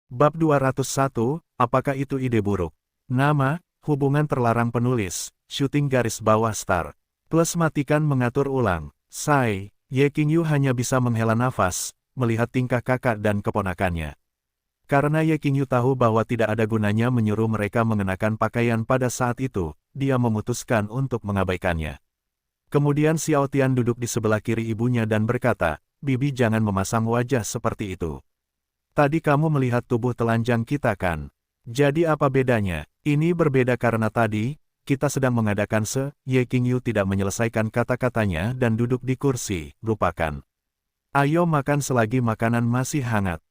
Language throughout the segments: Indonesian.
Bab 201, apakah itu ide buruk? Nama, hubungan terlarang penulis, syuting garis bawah star. Plus matikan mengatur ulang. Sai, Ye Qingyu hanya bisa menghela nafas, melihat tingkah kakak dan keponakannya. Karena Ye Qingyu tahu bahwa tidak ada gunanya menyuruh mereka mengenakan pakaian pada saat itu, dia memutuskan untuk mengabaikannya. Kemudian Xiao Tian duduk di sebelah kiri ibunya dan berkata, "Bibi jangan memasang wajah seperti itu. Tadi kamu melihat tubuh telanjang kita kan? Jadi apa bedanya?" "Ini berbeda karena tadi, kita sedang mengadakan Ye Qingyu tidak menyelesaikan kata-katanya dan duduk di kursi, "Lupakan. Ayo makan selagi makanan masih hangat."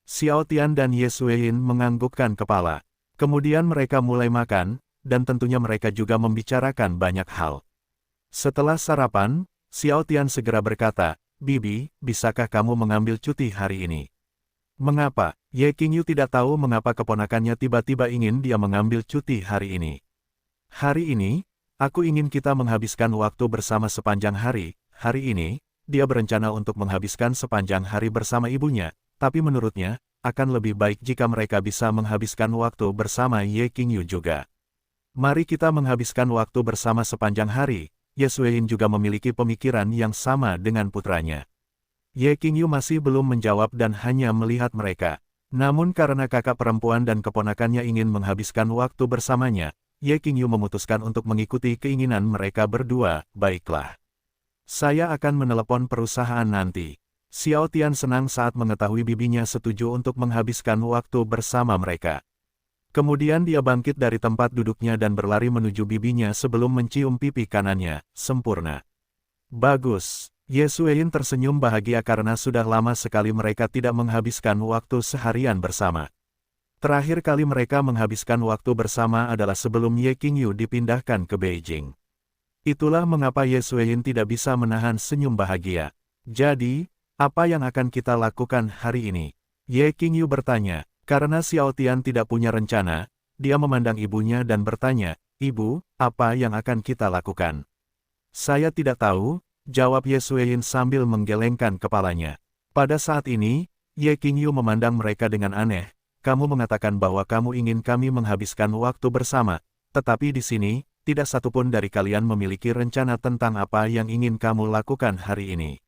Xiao Tian dan Ye Xueyin menganggukkan kepala. Kemudian mereka mulai makan, dan tentunya mereka juga membicarakan banyak hal. Setelah sarapan, Xiao Tian segera berkata, "Bibi, bisakah kamu mengambil cuti hari ini?" "Mengapa?" Ye Qingyu tidak tahu mengapa keponakannya tiba-tiba ingin dia mengambil cuti hari ini. "Hari ini, aku ingin kita menghabiskan waktu bersama sepanjang hari." Hari ini, dia berencana untuk menghabiskan sepanjang hari bersama ibunya, tapi menurutnya, akan lebih baik jika mereka bisa menghabiskan waktu bersama Ye Qingyu juga. "Mari kita menghabiskan waktu bersama sepanjang hari." Ye Xueyin juga memiliki pemikiran yang sama dengan putranya. Ye Qingyu masih belum menjawab dan hanya melihat mereka. Namun karena kakak perempuan dan keponakannya ingin menghabiskan waktu bersamanya, Ye Qingyu memutuskan untuk mengikuti keinginan mereka berdua. "Baiklah. Saya akan menelepon perusahaan nanti." Xiao Tian senang saat mengetahui bibinya setuju untuk menghabiskan waktu bersama mereka. Kemudian dia bangkit dari tempat duduknya dan berlari menuju bibinya sebelum mencium pipi kanannya. "Sempurna. Bagus." Ye Xueyin tersenyum bahagia karena sudah lama sekali mereka tidak menghabiskan waktu seharian bersama. Terakhir kali mereka menghabiskan waktu bersama adalah sebelum Ye Qingyu dipindahkan ke Beijing. Itulah mengapa Ye Xueyin tidak bisa menahan senyum bahagia. "Jadi, apa yang akan kita lakukan hari ini?" Ye Qingyu bertanya. Karena Xiao Tian tidak punya rencana, dia memandang ibunya dan bertanya, "Ibu, apa yang akan kita lakukan?" "Saya tidak tahu," jawab Ye Xueyin sambil menggelengkan kepalanya. Pada saat ini, Ye Qingyu memandang mereka dengan aneh. "Kamu mengatakan bahwa kamu ingin kami menghabiskan waktu bersama, tetapi di sini, tidak satupun dari kalian memiliki rencana tentang apa yang ingin kamu lakukan hari ini."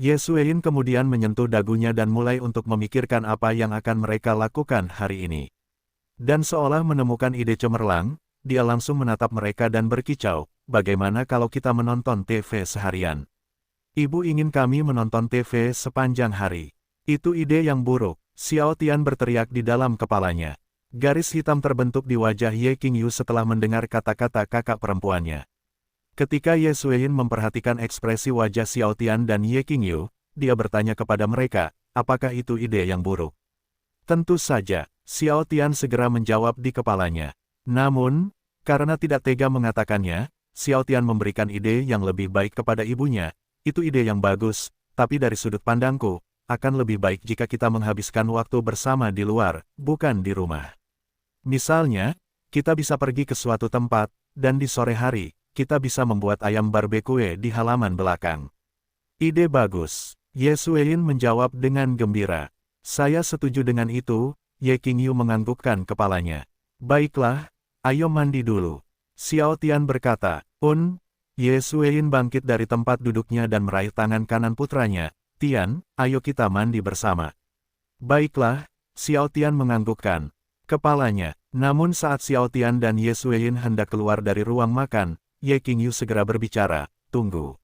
Ye Xueyin kemudian menyentuh dagunya dan mulai untuk memikirkan apa yang akan mereka lakukan hari ini. Dan seolah menemukan ide cemerlang, dia langsung menatap mereka dan berkicau, "Bagaimana kalau kita menonton TV seharian? Ibu ingin kami menonton TV sepanjang hari." "Itu ide yang buruk," Xiao Tian berteriak di dalam kepalanya. Garis hitam terbentuk di wajah Ye Qingyu setelah mendengar kata-kata kakak perempuannya. Ketika Ye Xueyin memperhatikan ekspresi wajah Xiao Tian dan Ye Qingyu, dia bertanya kepada mereka, "Apakah itu ide yang buruk?" "Tentu saja," Xiao Tian segera menjawab di kepalanya. Namun, karena tidak tega mengatakannya, Xiao Tian memberikan ide yang lebih baik kepada ibunya. "Itu ide yang bagus, tapi dari sudut pandangku, akan lebih baik jika kita menghabiskan waktu bersama di luar, bukan di rumah. Misalnya, kita bisa pergi ke suatu tempat, dan di sore hari, kita bisa membuat ayam barbecue di halaman belakang." "Ide bagus," Ye Xueyin menjawab dengan gembira. "Saya setuju dengan itu." Ye Qingyu menganggukkan kepalanya. "Baiklah, ayo mandi dulu," Xiao Tian berkata. Ye Xueyin bangkit dari tempat duduknya dan meraih tangan kanan putranya. "Tian, ayo kita mandi bersama." "Baiklah," Xiao Tian menganggukkan kepalanya. Namun saat Xiao Tian dan Ye Xueyin hendak keluar dari ruang makan, Ye Qingyu segera berbicara, "Tunggu."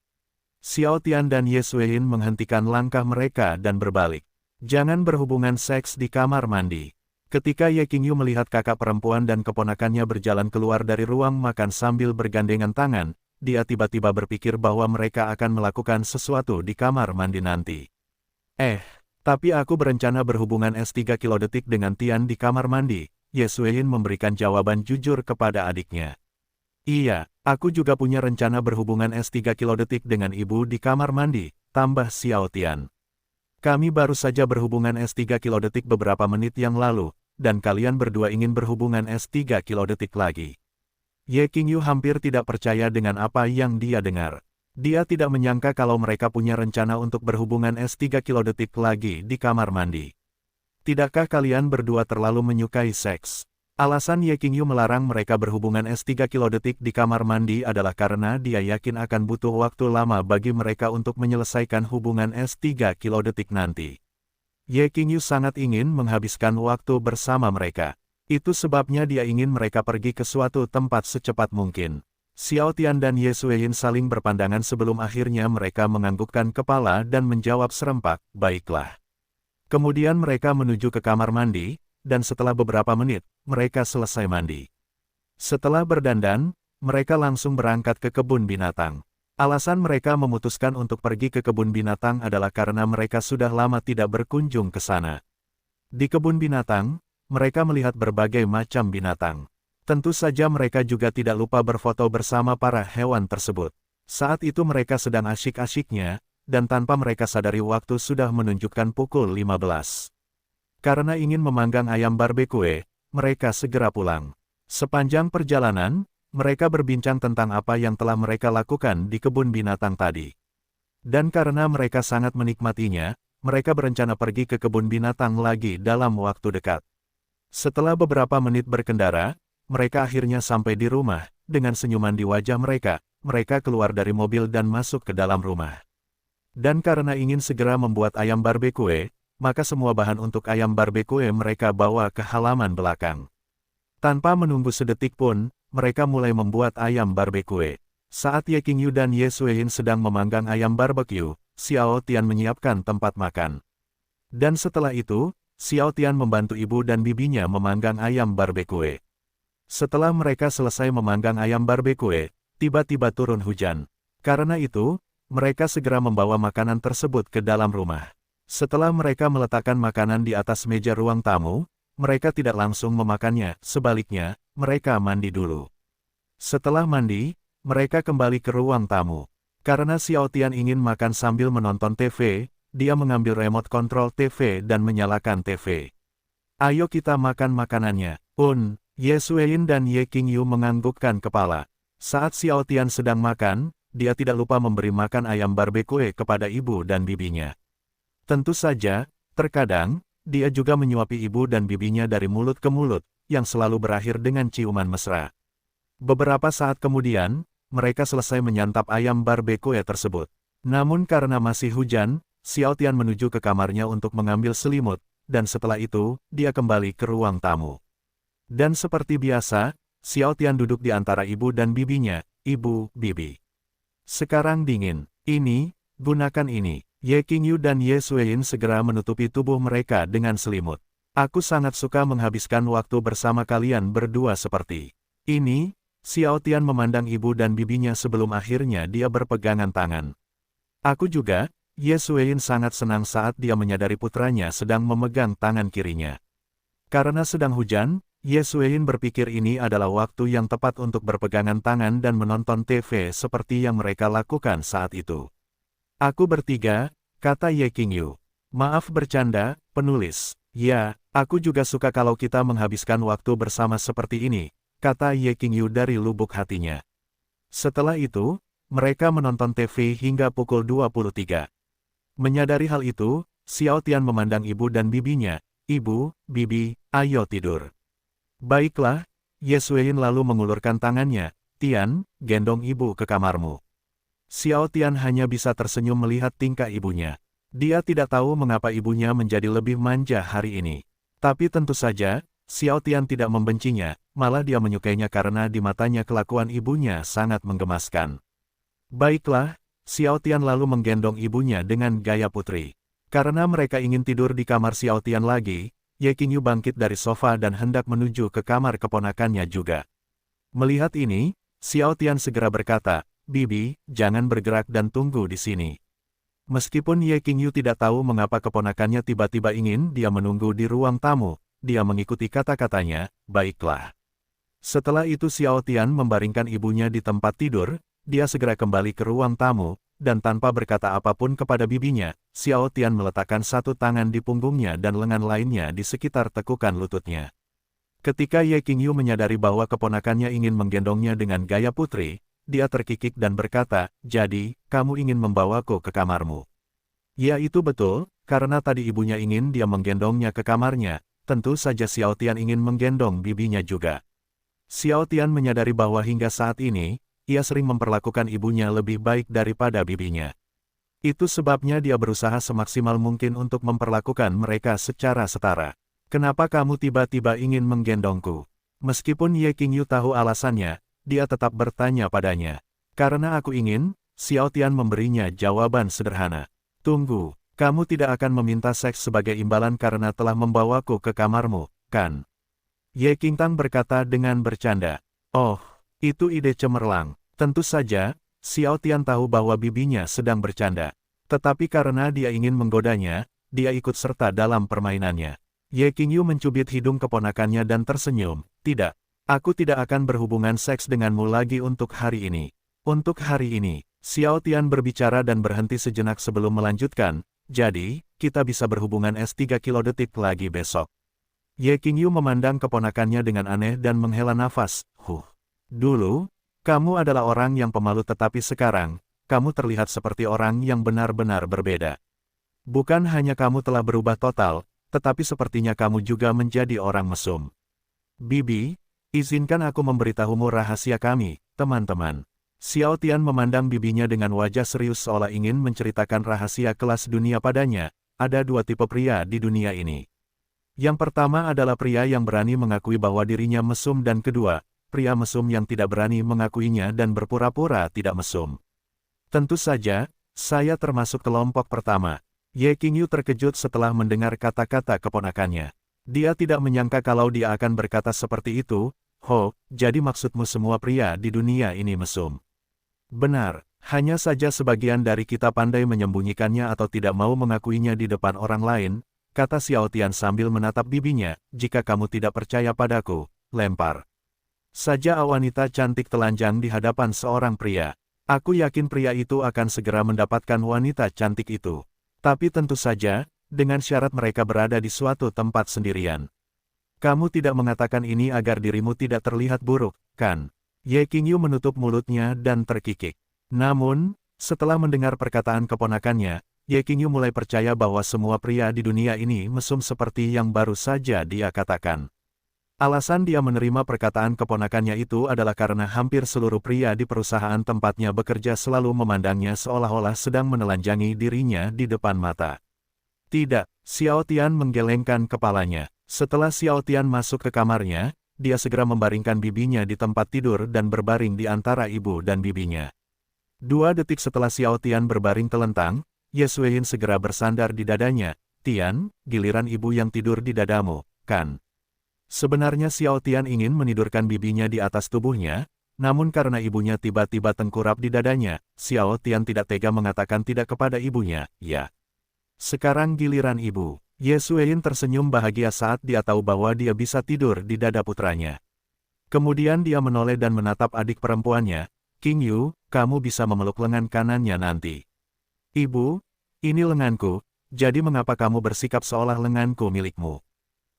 Xiao Tian dan Ye Xueyin menghentikan langkah mereka dan berbalik. "Jangan berhubungan seks di kamar mandi." Ketika Ye Qingyu melihat kakak perempuan dan keponakannya berjalan keluar dari ruang makan sambil bergandengan tangan, dia tiba-tiba berpikir bahwa mereka akan melakukan sesuatu di kamar mandi nanti. Tapi aku berencana berhubungan S3 kilodetik dengan Tian di kamar mandi." Ye Xueyin memberikan jawaban jujur kepada adiknya. "Iya, aku juga punya rencana berhubungan S3 kilodetik dengan ibu di kamar mandi," tambah Xiao Tian. "Kami baru saja berhubungan S3 kilodetik beberapa menit yang lalu, dan kalian berdua ingin berhubungan S3 kilodetik lagi." Ye Qingyu hampir tidak percaya dengan apa yang dia dengar. Dia tidak menyangka kalau mereka punya rencana untuk berhubungan S3 kilodetik lagi di kamar mandi. Tidakkah kalian berdua terlalu menyukai seks? Alasan Ye Qingyu melarang mereka berhubungan S3 kilodetik di kamar mandi adalah karena dia yakin akan butuh waktu lama bagi mereka untuk menyelesaikan hubungan S3 kilodetik nanti. Ye Qingyu sangat ingin menghabiskan waktu bersama mereka. Itu sebabnya dia ingin mereka pergi ke suatu tempat secepat mungkin. Xiao Tian dan Ye Sueyin saling berpandangan sebelum akhirnya mereka menganggukkan kepala dan menjawab serempak, baiklah. Kemudian mereka menuju ke kamar mandi, dan setelah beberapa menit, mereka selesai mandi. Setelah berdandan, mereka langsung berangkat ke kebun binatang. Alasan mereka memutuskan untuk pergi ke kebun binatang adalah karena mereka sudah lama tidak berkunjung ke sana. Di kebun binatang, mereka melihat berbagai macam binatang. Tentu saja mereka juga tidak lupa berfoto bersama para hewan tersebut. Saat itu mereka sedang asyik-asyiknya, dan tanpa mereka sadari waktu sudah menunjukkan pukul 15. Karena ingin memanggang ayam barbecue, mereka segera pulang. Sepanjang perjalanan, mereka berbincang tentang apa yang telah mereka lakukan di kebun binatang tadi. Dan karena mereka sangat menikmatinya, mereka berencana pergi ke kebun binatang lagi dalam waktu dekat. Setelah beberapa menit berkendara, mereka akhirnya sampai di rumah. Dengan senyuman di wajah mereka, mereka keluar dari mobil dan masuk ke dalam rumah. Dan karena ingin segera membuat ayam barbecue, maka semua bahan untuk ayam barbecue mereka bawa ke halaman belakang. Tanpa menunggu sedetik pun, mereka mulai membuat ayam barbecue. Saat Ye Qingyu dan Ye Sueyin sedang memanggang ayam barbecue, Xiao Tian menyiapkan tempat makan. Dan setelah itu, Xiao Tian membantu ibu dan bibinya memanggang ayam barbecue. Setelah mereka selesai memanggang ayam barbecue, tiba-tiba turun hujan. Karena itu, mereka segera membawa makanan tersebut ke dalam rumah. Setelah mereka meletakkan makanan di atas meja ruang tamu, mereka tidak langsung memakannya, sebaliknya, mereka mandi dulu. Setelah mandi, mereka kembali ke ruang tamu. Karena Xiao Tian ingin makan sambil menonton TV, dia mengambil remote control TV dan menyalakan TV. Ayo kita makan makanannya. Ye Sueyin dan Ye Qingyu menganggukkan kepala. Saat Xiao Tian sedang makan, dia tidak lupa memberi makan ayam barbecue kepada ibu dan bibinya. Tentu saja, terkadang, dia juga menyuapi ibu dan bibinya dari mulut ke mulut, yang selalu berakhir dengan ciuman mesra. Beberapa saat kemudian, mereka selesai menyantap ayam barbecue tersebut. Namun karena masih hujan, Xiao Tian menuju ke kamarnya untuk mengambil selimut, dan setelah itu, dia kembali ke ruang tamu. Dan seperti biasa, Xiao Tian duduk di antara ibu dan bibinya, ibu, bibi. Sekarang dingin, gunakan ini. Ye Qingyu dan Ye Sueyin segera menutupi tubuh mereka dengan selimut. Aku sangat suka menghabiskan waktu bersama kalian berdua seperti ini. Xiao Tian memandang ibu dan bibinya sebelum akhirnya dia berpegangan tangan. Aku juga. Ye Sueyin sangat senang saat dia menyadari putranya sedang memegang tangan kirinya. Karena sedang hujan, Ye Sueyin berpikir ini adalah waktu yang tepat untuk berpegangan tangan dan menonton TV seperti yang mereka lakukan saat itu. Aku bertiga, kata Ye Qingyu. Maaf bercanda, penulis. Ya, aku juga suka kalau kita menghabiskan waktu bersama seperti ini, kata Ye Qingyu dari lubuk hatinya. Setelah itu, mereka menonton TV hingga pukul 23. Menyadari hal itu, Xiao Tian memandang ibu dan bibinya. Ibu, bibi, ayo tidur. Baiklah, Ye Sueyin lalu mengulurkan tangannya. Tian, gendong ibu ke kamarmu. Xiao Tian hanya bisa tersenyum melihat tingkah ibunya. Dia tidak tahu mengapa ibunya menjadi lebih manja hari ini. Tapi tentu saja, Xiao Tian tidak membencinya, malah dia menyukainya karena di matanya kelakuan ibunya sangat menggemaskan. Baiklah, Xiao Tian lalu menggendong ibunya dengan gaya putri. Karena mereka ingin tidur di kamar Xiao Tian lagi, Ye Qingyu bangkit dari sofa dan hendak menuju ke kamar keponakannya juga. Melihat ini, Xiao Tian segera berkata, Bibi, jangan bergerak dan tunggu di sini. Meskipun Ye Qingyu tidak tahu mengapa keponakannya tiba-tiba ingin dia menunggu di ruang tamu, dia mengikuti kata-katanya, baiklah. Setelah itu Xiao Tian membaringkan ibunya di tempat tidur, dia segera kembali ke ruang tamu, dan tanpa berkata apapun kepada bibinya, Xiao Tian meletakkan satu tangan di punggungnya dan lengan lainnya di sekitar tekukan lututnya. Ketika Ye Qingyu menyadari bahwa keponakannya ingin menggendongnya dengan gaya putri, dia terkikik dan berkata, jadi, kamu ingin membawaku ke kamarmu. Ya itu betul, karena tadi ibunya ingin dia menggendongnya ke kamarnya, tentu saja Xiao Tian ingin menggendong bibinya juga. Xiao Tian menyadari bahwa hingga saat ini, ia sering memperlakukan ibunya lebih baik daripada bibinya. Itu sebabnya dia berusaha semaksimal mungkin untuk memperlakukan mereka secara setara. Kenapa kamu tiba-tiba ingin menggendongku? Meskipun Ye Qingyu tahu alasannya, dia tetap bertanya padanya. Karena aku ingin, Xiao Tian memberinya jawaban sederhana. Tunggu, kamu tidak akan meminta seks sebagai imbalan karena telah membawaku ke kamarmu, kan? Ye Qingtang berkata dengan bercanda. Oh, itu ide cemerlang. Tentu saja, Xiao Tian tahu bahwa bibinya sedang bercanda. Tetapi karena dia ingin menggodanya, dia ikut serta dalam permainannya. Ye Qingyu mencubit hidung keponakannya dan tersenyum. Tidak, aku tidak akan berhubungan seks denganmu lagi untuk hari ini. Untuk hari ini, Xiao Tian berbicara dan berhenti sejenak sebelum melanjutkan. Jadi, kita bisa berhubungan S3 kilodetik lagi besok. Ye Qingyu memandang keponakannya dengan aneh dan menghela nafas. Dulu, kamu adalah orang yang pemalu tetapi sekarang, kamu terlihat seperti orang yang benar-benar berbeda. Bukan hanya kamu telah berubah total, tetapi sepertinya kamu juga menjadi orang mesum. Bibi, izinkan aku memberitahumu rahasia kami, teman-teman. Xiao Tian memandang bibinya dengan wajah serius seolah ingin menceritakan rahasia kelas dunia padanya. Ada dua tipe pria di dunia ini. Yang pertama adalah pria yang berani mengakui bahwa dirinya mesum dan kedua, pria mesum yang tidak berani mengakuinya dan berpura-pura tidak mesum. Tentu saja, saya termasuk kelompok pertama. Ye Qingyu terkejut setelah mendengar kata-kata keponakannya. Dia tidak menyangka kalau dia akan berkata seperti itu. Jadi maksudmu semua pria di dunia ini mesum? Benar, hanya saja sebagian dari kita pandai menyembunyikannya atau tidak mau mengakuinya di depan orang lain, kata Xiao Tian sambil menatap bibinya. Jika kamu tidak percaya padaku, lempar saja wanita cantik telanjang di hadapan seorang pria. Aku yakin pria itu akan segera mendapatkan wanita cantik itu. Tapi tentu saja, dengan syarat mereka berada di suatu tempat sendirian. Kamu tidak mengatakan ini agar dirimu tidak terlihat buruk, kan? Ye Qingyu menutup mulutnya dan terkikik. Namun, setelah mendengar perkataan keponakannya, Ye Qingyu mulai percaya bahwa semua pria di dunia ini mesum seperti yang baru saja dia katakan. Alasan dia menerima perkataan keponakannya itu adalah karena hampir seluruh pria di perusahaan tempatnya bekerja selalu memandangnya seolah-olah sedang menelanjangi dirinya di depan mata. Tidak, Xiao Tian menggelengkan kepalanya. Setelah Xiao Tian masuk ke kamarnya, dia segera membaringkan bibinya di tempat tidur dan berbaring di antara ibu dan bibinya. 2 detik setelah Xiao Tian berbaring telentang, Ye Suiyin segera bersandar di dadanya. Tian, giliran ibu yang tidur di dadamu, kan? Sebenarnya Xiao Tian ingin menidurkan bibinya di atas tubuhnya, namun karena ibunya tiba-tiba tengkurap di dadanya, Xiao Tian tidak tega mengatakan tidak kepada ibunya. Ya. Sekarang giliran ibu. Ye Suiyin tersenyum bahagia saat dia tahu bahwa dia bisa tidur di dada putranya. Kemudian dia menoleh dan menatap adik perempuannya. Qingyu, kamu bisa memeluk lengan kanannya nanti. Ibu, ini lenganku, jadi mengapa kamu bersikap seolah lenganku milikmu?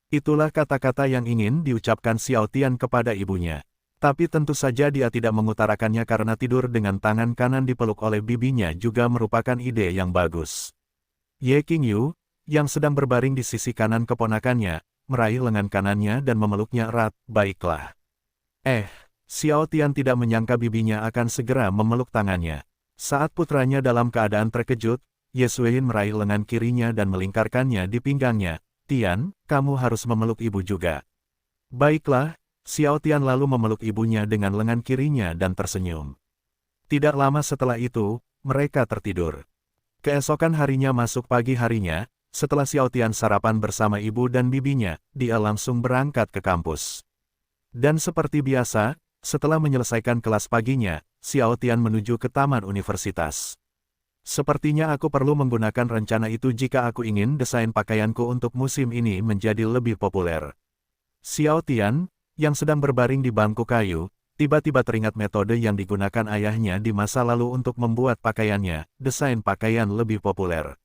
Itulah kata-kata yang ingin diucapkan Xiao Tian kepada ibunya. Tapi tentu saja dia tidak mengutarakannya karena tidur dengan tangan kanan dipeluk oleh bibinya juga merupakan ide yang bagus. Ye Qingyu, yang sedang berbaring di sisi kanan keponakannya, meraih lengan kanannya dan memeluknya erat. Baiklah. Xiao Tian tidak menyangka bibinya akan segera memeluk tangannya. Saat putranya dalam keadaan terkejut, Ye Suiyin meraih lengan kirinya dan melingkarkannya di pinggangnya. Tian, kamu harus memeluk ibu juga. Baiklah, Xiao Tian lalu memeluk ibunya dengan lengan kirinya dan tersenyum. Tidak lama setelah itu, mereka tertidur. Keesokan harinya masuk pagi harinya, setelah Xiao Tian sarapan bersama ibu dan bibinya, dia langsung berangkat ke kampus. Dan seperti biasa, setelah menyelesaikan kelas paginya, Xiao Tian menuju ke taman universitas. Sepertinya aku perlu menggunakan rencana itu jika aku ingin desain pakaianku untuk musim ini menjadi lebih populer. Xiao Tian, yang sedang berbaring di bangku kayu, tiba-tiba teringat metode yang digunakan ayahnya di masa lalu untuk membuat pakaiannya, desain pakaian lebih populer.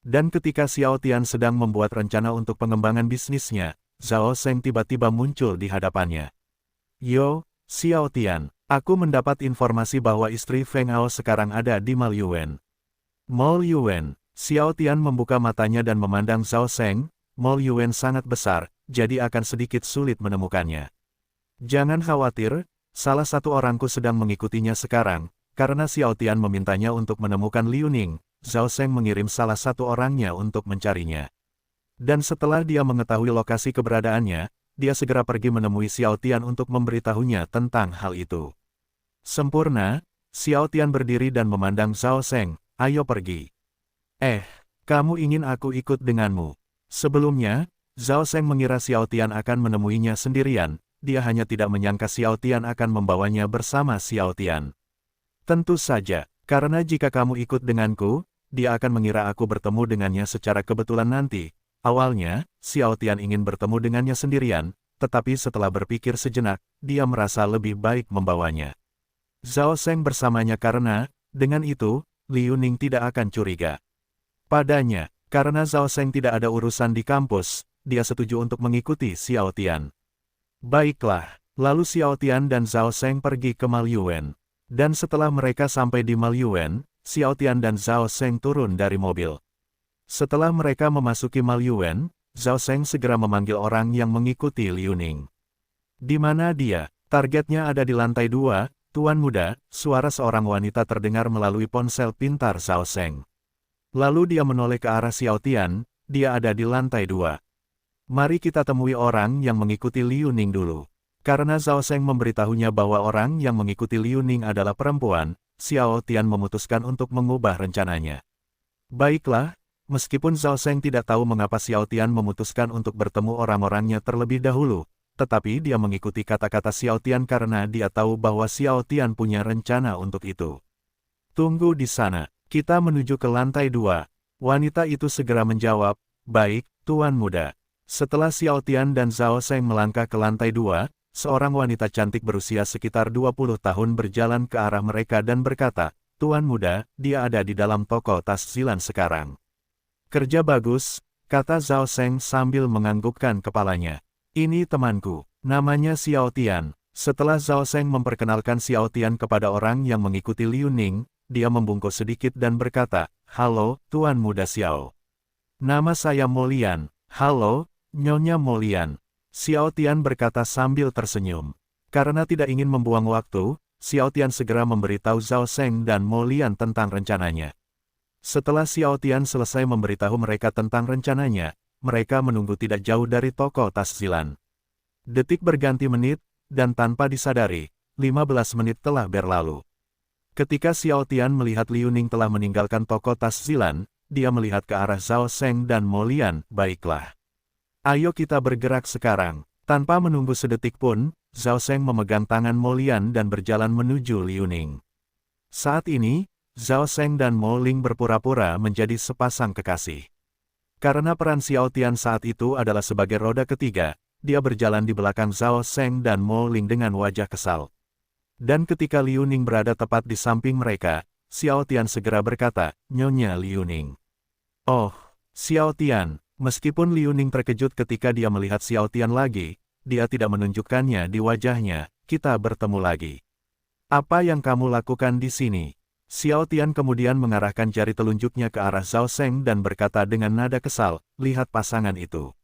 Dan ketika Xiao Tian sedang membuat rencana untuk pengembangan bisnisnya, Zhao Sheng tiba-tiba muncul di hadapannya. Yo, Xiao Tian, aku mendapat informasi bahwa istri Feng Ao sekarang ada di Mall Yuan. Mall Yuan, Xiao Tian membuka matanya dan memandang Zhao Seng, Mo Yuen sangat besar, jadi akan sedikit sulit menemukannya. Jangan khawatir, salah satu orangku sedang mengikutinya sekarang, karena Xiao Tian memintanya untuk menemukan Liu Ning, Zhao Seng mengirim salah satu orangnya untuk mencarinya. Dan setelah dia mengetahui lokasi keberadaannya, dia segera pergi menemui Xiao Tian untuk memberitahunya tentang hal itu. Sempurna, Xiao Tian berdiri dan memandang Zhao Seng, ayo pergi. Kamu ingin aku ikut denganmu? Sebelumnya, Zhao Seng mengira Xiao Tian akan menemuinya sendirian, dia hanya tidak menyangka Xiao Tian akan membawanya bersama Xiao Tian. Tentu saja, karena jika kamu ikut denganku, dia akan mengira aku bertemu dengannya secara kebetulan nanti. Awalnya, Xiao Tian ingin bertemu dengannya sendirian, tetapi setelah berpikir sejenak, dia merasa lebih baik membawanya. Zhao Seng bersamanya karena, dengan itu, Liu Ning tidak akan curiga padanya, karena Zhao Seng tidak ada urusan di kampus, dia setuju untuk mengikuti Xiao Tian. Baiklah, lalu Xiao Tian dan Zhao Seng pergi ke Malyuan. Dan setelah mereka sampai di Malyuan, Xiao Tian dan Zhao Seng turun dari mobil. Setelah mereka memasuki Malyuan, Zhao Seng segera memanggil orang yang mengikuti Liu Ning. Di mana dia? Targetnya ada di lantai 2, Tuan Muda, suara seorang wanita terdengar melalui ponsel pintar Zhao Seng. Lalu dia menoleh ke arah Xiao Tian, dia ada di lantai 2. Mari kita temui orang yang mengikuti Liu Ning dulu. Karena Zhao Seng memberitahunya bahwa orang yang mengikuti Liu Ning adalah perempuan, Xiao Tian memutuskan untuk mengubah rencananya. Baiklah, meskipun Zhao Seng tidak tahu mengapa Xiao Tian memutuskan untuk bertemu orang-orangnya terlebih dahulu, tetapi dia mengikuti kata-kata Xiao Tian karena dia tahu bahwa Xiao Tian punya rencana untuk itu. Tunggu di sana, kita menuju ke lantai 2. Wanita itu segera menjawab, baik, Tuan Muda. Setelah Xiao Tian dan Zhao Seng melangkah ke lantai 2, seorang wanita cantik berusia sekitar 20 tahun berjalan ke arah mereka dan berkata, Tuan Muda, dia ada di dalam toko tas Zilan sekarang. Kerja bagus, kata Zhao Seng sambil menganggukkan kepalanya. Ini temanku, namanya Xiao Tian. Setelah Zhao Seng memperkenalkan Xiao Tian kepada orang yang mengikuti Liu Ning, dia membungkuk sedikit dan berkata, halo, Tuan Muda Xiao. Nama saya Mo Lian. Halo, Nyonya Mo Lian. Xiao Tian berkata sambil tersenyum. Karena tidak ingin membuang waktu, Xiao Tian segera memberitahu Zhao Seng dan Mo Lian tentang rencananya. Setelah Xiao Tian selesai memberitahu mereka tentang rencananya, mereka menunggu tidak jauh dari toko tas Zilan. Detik berganti menit, dan tanpa disadari, 15 menit telah berlalu. Ketika Xiao Tian melihat Liu Ning telah meninggalkan toko tas Zilan, dia melihat ke arah Zhao Seng dan Mo Lian, baiklah. Ayo kita bergerak sekarang. Tanpa menunggu sedetik pun, Zhao Seng memegang tangan Mo Lian dan berjalan menuju Liu Ning. Saat ini, Zhao Seng dan Mo Ling berpura-pura menjadi sepasang kekasih. Karena peran Xiao Tian saat itu adalah sebagai roda ketiga, dia berjalan di belakang Zhao Seng dan Mo Ling dengan wajah kesal. Dan ketika Liu Ning berada tepat di samping mereka, Xiao Tian segera berkata, Nyonya Liu Ning. Oh, Xiao Tian, meskipun Liu Ning terkejut ketika dia melihat Xiao Tian lagi, dia tidak menunjukkannya di wajahnya, kita bertemu lagi. Apa yang kamu lakukan di sini? Xiao Tian kemudian mengarahkan jari telunjuknya ke arah Zhao Seng dan berkata dengan nada kesal, lihat pasangan itu.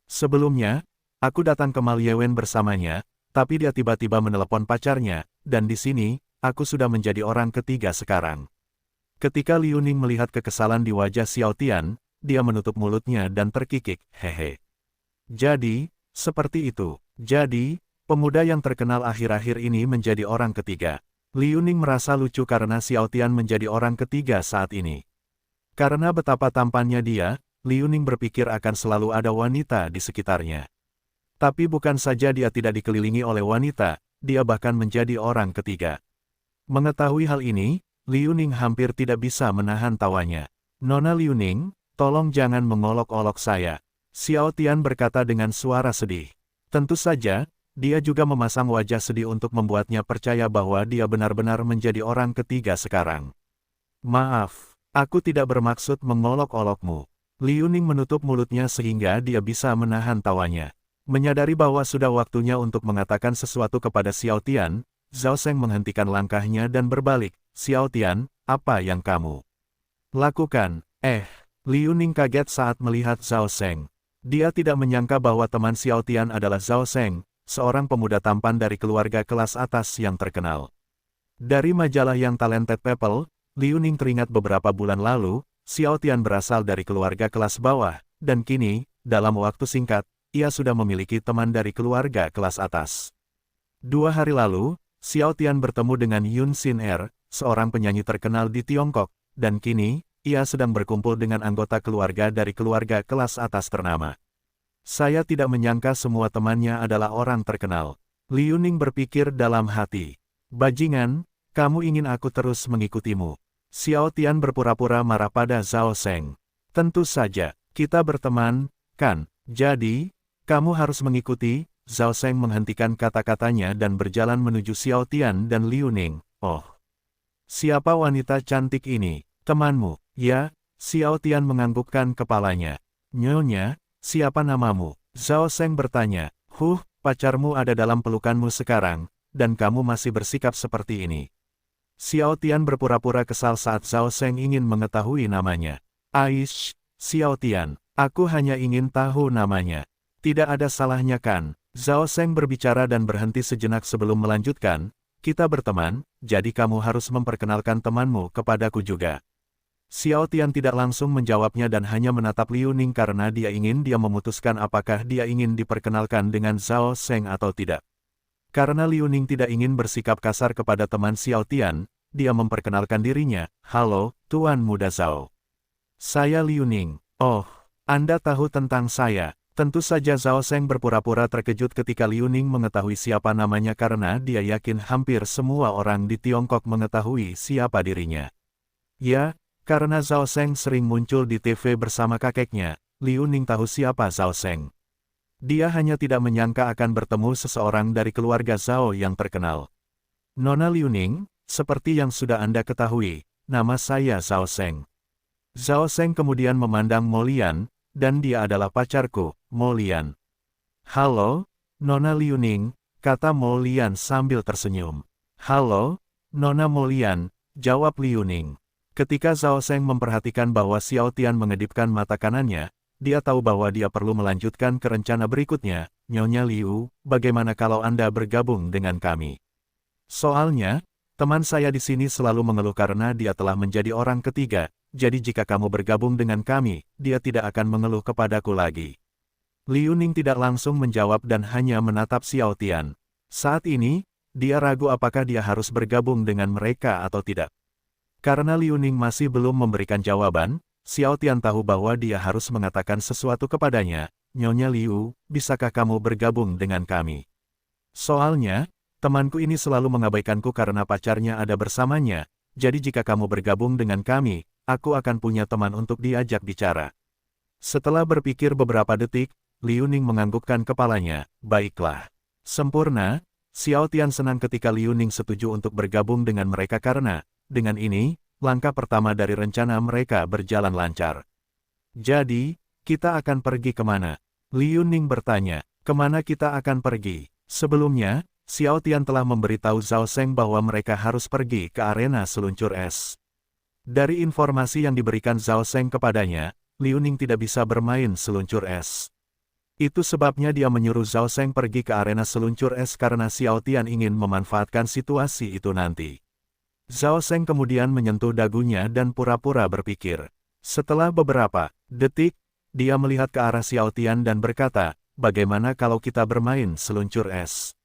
Sebelumnya, aku datang ke Malyuan bersamanya, tapi dia tiba-tiba menelepon pacarnya, dan di sini, aku sudah menjadi orang ketiga sekarang. Ketika Liu Ning melihat kekesalan di wajah Xiao Tian, dia menutup mulutnya dan terkikik, hehe. Jadi, seperti itu. Jadi, pemuda yang terkenal akhir-akhir ini menjadi orang ketiga. Liu Ning merasa lucu karena Xiao Tian menjadi orang ketiga saat ini. Karena betapa tampannya dia, Liu Ning berpikir akan selalu ada wanita di sekitarnya. Tapi bukan saja dia tidak dikelilingi oleh wanita, dia bahkan menjadi orang ketiga. Mengetahui hal ini, Liu Ning hampir tidak bisa menahan tawanya. Nona Liu Ning, tolong jangan mengolok-olok saya. Xiao Tian berkata dengan suara sedih. Tentu saja, dia juga memasang wajah sedih untuk membuatnya percaya bahwa dia benar-benar menjadi orang ketiga sekarang. Maaf, aku tidak bermaksud mengolok-olokmu. Liu Ning menutup mulutnya sehingga dia bisa menahan tawanya. Menyadari bahwa sudah waktunya untuk mengatakan sesuatu kepada Xiao Tian, Zhao Seng menghentikan langkahnya dan berbalik. Xiao Tian, apa yang kamu lakukan? Liu Ning kaget saat melihat Zhao Sheng. Dia tidak menyangka bahwa teman Xiao Tian adalah Zhao Sheng, seorang pemuda tampan dari keluarga kelas atas yang terkenal. Dari majalah yang Talented People, Liu Ning teringat beberapa bulan lalu, Xiao Tian berasal dari keluarga kelas bawah, dan kini, dalam waktu singkat, ia sudah memiliki teman dari keluarga kelas atas. 2 hari lalu, Xiao Tian bertemu dengan Yun Xin Er, seorang penyanyi terkenal di Tiongkok, dan kini, ia sedang berkumpul dengan anggota keluarga dari keluarga kelas atas ternama. Saya tidak menyangka semua temannya adalah orang terkenal. Liu Ning berpikir dalam hati. Bajingan, kamu ingin aku terus mengikutimu. Xiao Tian berpura-pura marah pada Zhao Sheng. Tentu saja, kita berteman, kan? Jadi, kamu harus mengikuti. Zhao Sheng menghentikan kata-katanya dan berjalan menuju Xiao Tian dan Liu Ning. Oh, siapa wanita cantik ini? Temanmu, ya? Xiao Tian menganggukkan kepalanya. Nyonya, siapa namamu? Zhao Sheng bertanya. Pacarmu ada dalam pelukanmu sekarang, dan kamu masih bersikap seperti ini. Xiao Tian berpura-pura kesal saat Zhao Sheng ingin mengetahui namanya. Aish, Xiao Tian, aku hanya ingin tahu namanya. Tidak ada salahnya kan? Zhao Sheng berbicara dan berhenti sejenak sebelum melanjutkan. Kita berteman, jadi kamu harus memperkenalkan temanmu kepadaku juga. Xiao Tian tidak langsung menjawabnya dan hanya menatap Liu Ning karena dia memutuskan apakah dia ingin diperkenalkan dengan Zhao Sheng atau tidak. Karena Liu Ning tidak ingin bersikap kasar kepada teman Xiao Tian, dia memperkenalkan dirinya. Halo, Tuan Muda Zhao. Saya Liu Ning. Oh, Anda tahu tentang saya. Tentu saja Zhao Sheng berpura-pura terkejut ketika Liu Ning mengetahui siapa namanya karena dia yakin hampir semua orang di Tiongkok mengetahui siapa dirinya. Ya, karena Zhao Sheng sering muncul di TV bersama kakeknya, Liu Ning tahu siapa Zhao Sheng. Dia hanya tidak menyangka akan bertemu seseorang dari keluarga Zhao yang terkenal. Nona Liu Ning, seperti yang sudah Anda ketahui, nama saya Zhao Sheng. Zhao Sheng kemudian memandang Mo Lian, dan dia adalah pacarku, Mo Lian. Halo, Nona Liu Ning, kata Mo Lian sambil tersenyum. Halo, Nona Mo Lian, jawab Liu Ning. Ketika Zhao Sheng memperhatikan bahwa Xiao Tian mengedipkan mata kanannya, dia tahu bahwa dia perlu melanjutkan ke rencana berikutnya. Nyonya Liu, bagaimana kalau Anda bergabung dengan kami? Soalnya, teman saya di sini selalu mengeluh karena dia telah menjadi orang ketiga. Jadi jika kamu bergabung dengan kami, dia tidak akan mengeluh kepadaku lagi. Liu Ning tidak langsung menjawab dan hanya menatap Xiao Tian. Saat ini, dia ragu apakah dia harus bergabung dengan mereka atau tidak. Karena Liu Ning masih belum memberikan jawaban, Xiao Tian tahu bahwa dia harus mengatakan sesuatu kepadanya. Nyonya Liu, bisakah kamu bergabung dengan kami? Soalnya, temanku ini selalu mengabaikanku karena pacarnya ada bersamanya. Jadi jika kamu bergabung dengan kami, aku akan punya teman untuk diajak bicara. Setelah berpikir beberapa detik, Liu Ning menganggukkan kepalanya. Baiklah. Sempurna, Xiao Tian senang ketika Liu Ning setuju untuk bergabung dengan mereka karena, dengan ini, langkah pertama dari rencana mereka berjalan lancar. Jadi, kita akan pergi kemana? Liu Ning bertanya. Kemana kita akan pergi? Sebelumnya, Xiao Tian telah memberitahu Zhao Sheng bahwa mereka harus pergi ke arena seluncur es. Dari informasi yang diberikan Zhao Sheng kepadanya, Liu Ning tidak bisa bermain seluncur es. Itu sebabnya dia menyuruh Zhao Sheng pergi ke arena seluncur es karena Xiao Tian ingin memanfaatkan situasi itu nanti. Zhao Sheng kemudian menyentuh dagunya dan pura-pura berpikir. Setelah beberapa detik, dia melihat ke arah Xiao Tian dan berkata, bagaimana kalau kita bermain seluncur es?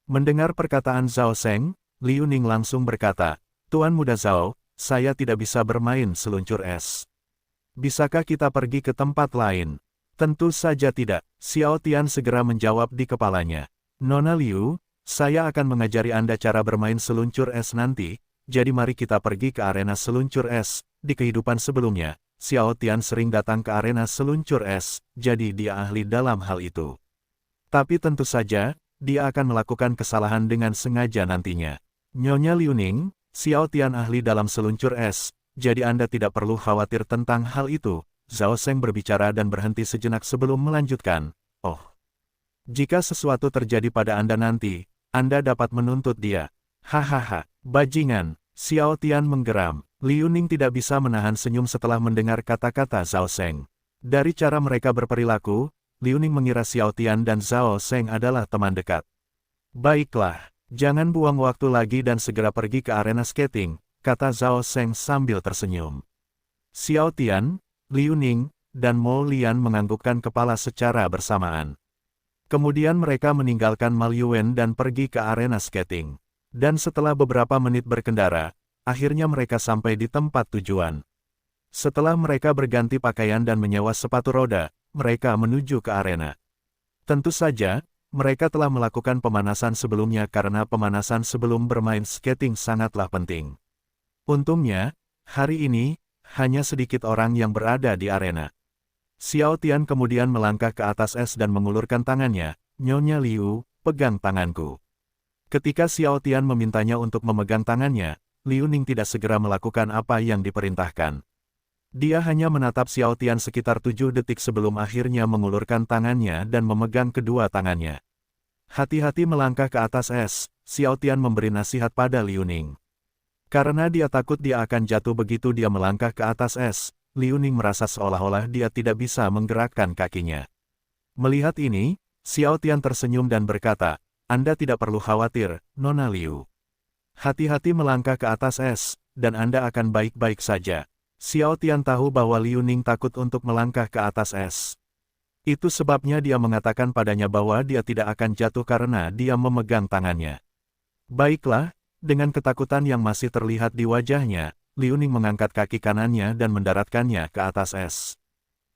Mendengar perkataan Zhao Sheng, Liu Ning langsung berkata, Tuan Muda Zhao, saya tidak bisa bermain seluncur es. Bisakah kita pergi ke tempat lain? Tentu saja tidak, Xiao Tian segera menjawab di kepalanya. Nona Liu, saya akan mengajari Anda cara bermain seluncur es nanti, jadi mari kita pergi ke arena seluncur es. Di kehidupan sebelumnya, Xiao Tian sering datang ke arena seluncur es, jadi dia ahli dalam hal itu. Tapi tentu saja, dia akan melakukan kesalahan dengan sengaja nantinya. Nyonya Liu Ning, Xiao Tian ahli dalam seluncur es, jadi Anda tidak perlu khawatir tentang hal itu. Zhao Sheng berbicara dan berhenti sejenak sebelum melanjutkan. Oh, jika sesuatu terjadi pada Anda nanti, Anda dapat menuntut dia. Hahaha, bajingan, Xiao Tian menggeram. Liu Ning tidak bisa menahan senyum setelah mendengar kata-kata Zhao Seng. Dari cara mereka berperilaku, Liu Ning mengira Xiao Tian dan Zhao Seng adalah teman dekat. Baiklah, jangan buang waktu lagi dan segera pergi ke arena skating, kata Zhao Seng sambil tersenyum. Xiao Tian, Liu Ning, dan Mo Lian menganggukkan kepala secara bersamaan. Kemudian mereka meninggalkan Ma Yuan dan pergi ke arena skating. Dan setelah beberapa menit berkendara, akhirnya mereka sampai di tempat tujuan. Setelah mereka berganti pakaian dan menyewa sepatu roda, mereka menuju ke arena. Tentu saja, mereka telah melakukan pemanasan sebelumnya karena pemanasan sebelum bermain skating sangatlah penting. Untungnya, hari ini, hanya sedikit orang yang berada di arena. Xiao Tian kemudian melangkah ke atas es dan mengulurkan tangannya, "Nyonya Liu, pegang tanganku." Ketika Xiao Tian memintanya untuk memegang tangannya, Liu Ning tidak segera melakukan apa yang diperintahkan. Dia hanya menatap Xiao Tian sekitar 7 detik sebelum akhirnya mengulurkan tangannya dan memegang kedua tangannya. Hati-hati melangkah ke atas es, Xiao Tian memberi nasihat pada Liu Ning. Karena dia takut dia akan jatuh begitu dia melangkah ke atas es, Liu Ning merasa seolah-olah dia tidak bisa menggerakkan kakinya. Melihat ini, Xiao Tian tersenyum dan berkata, "Anda tidak perlu khawatir, Nona Liu. Hati-hati melangkah ke atas es, dan Anda akan baik-baik saja." Xiao Tian tahu bahwa Liu Ning takut untuk melangkah ke atas es. Itu sebabnya dia mengatakan padanya bahwa dia tidak akan jatuh karena dia memegang tangannya. Baiklah, dengan ketakutan yang masih terlihat di wajahnya, Liu Ning mengangkat kaki kanannya dan mendaratkannya ke atas es.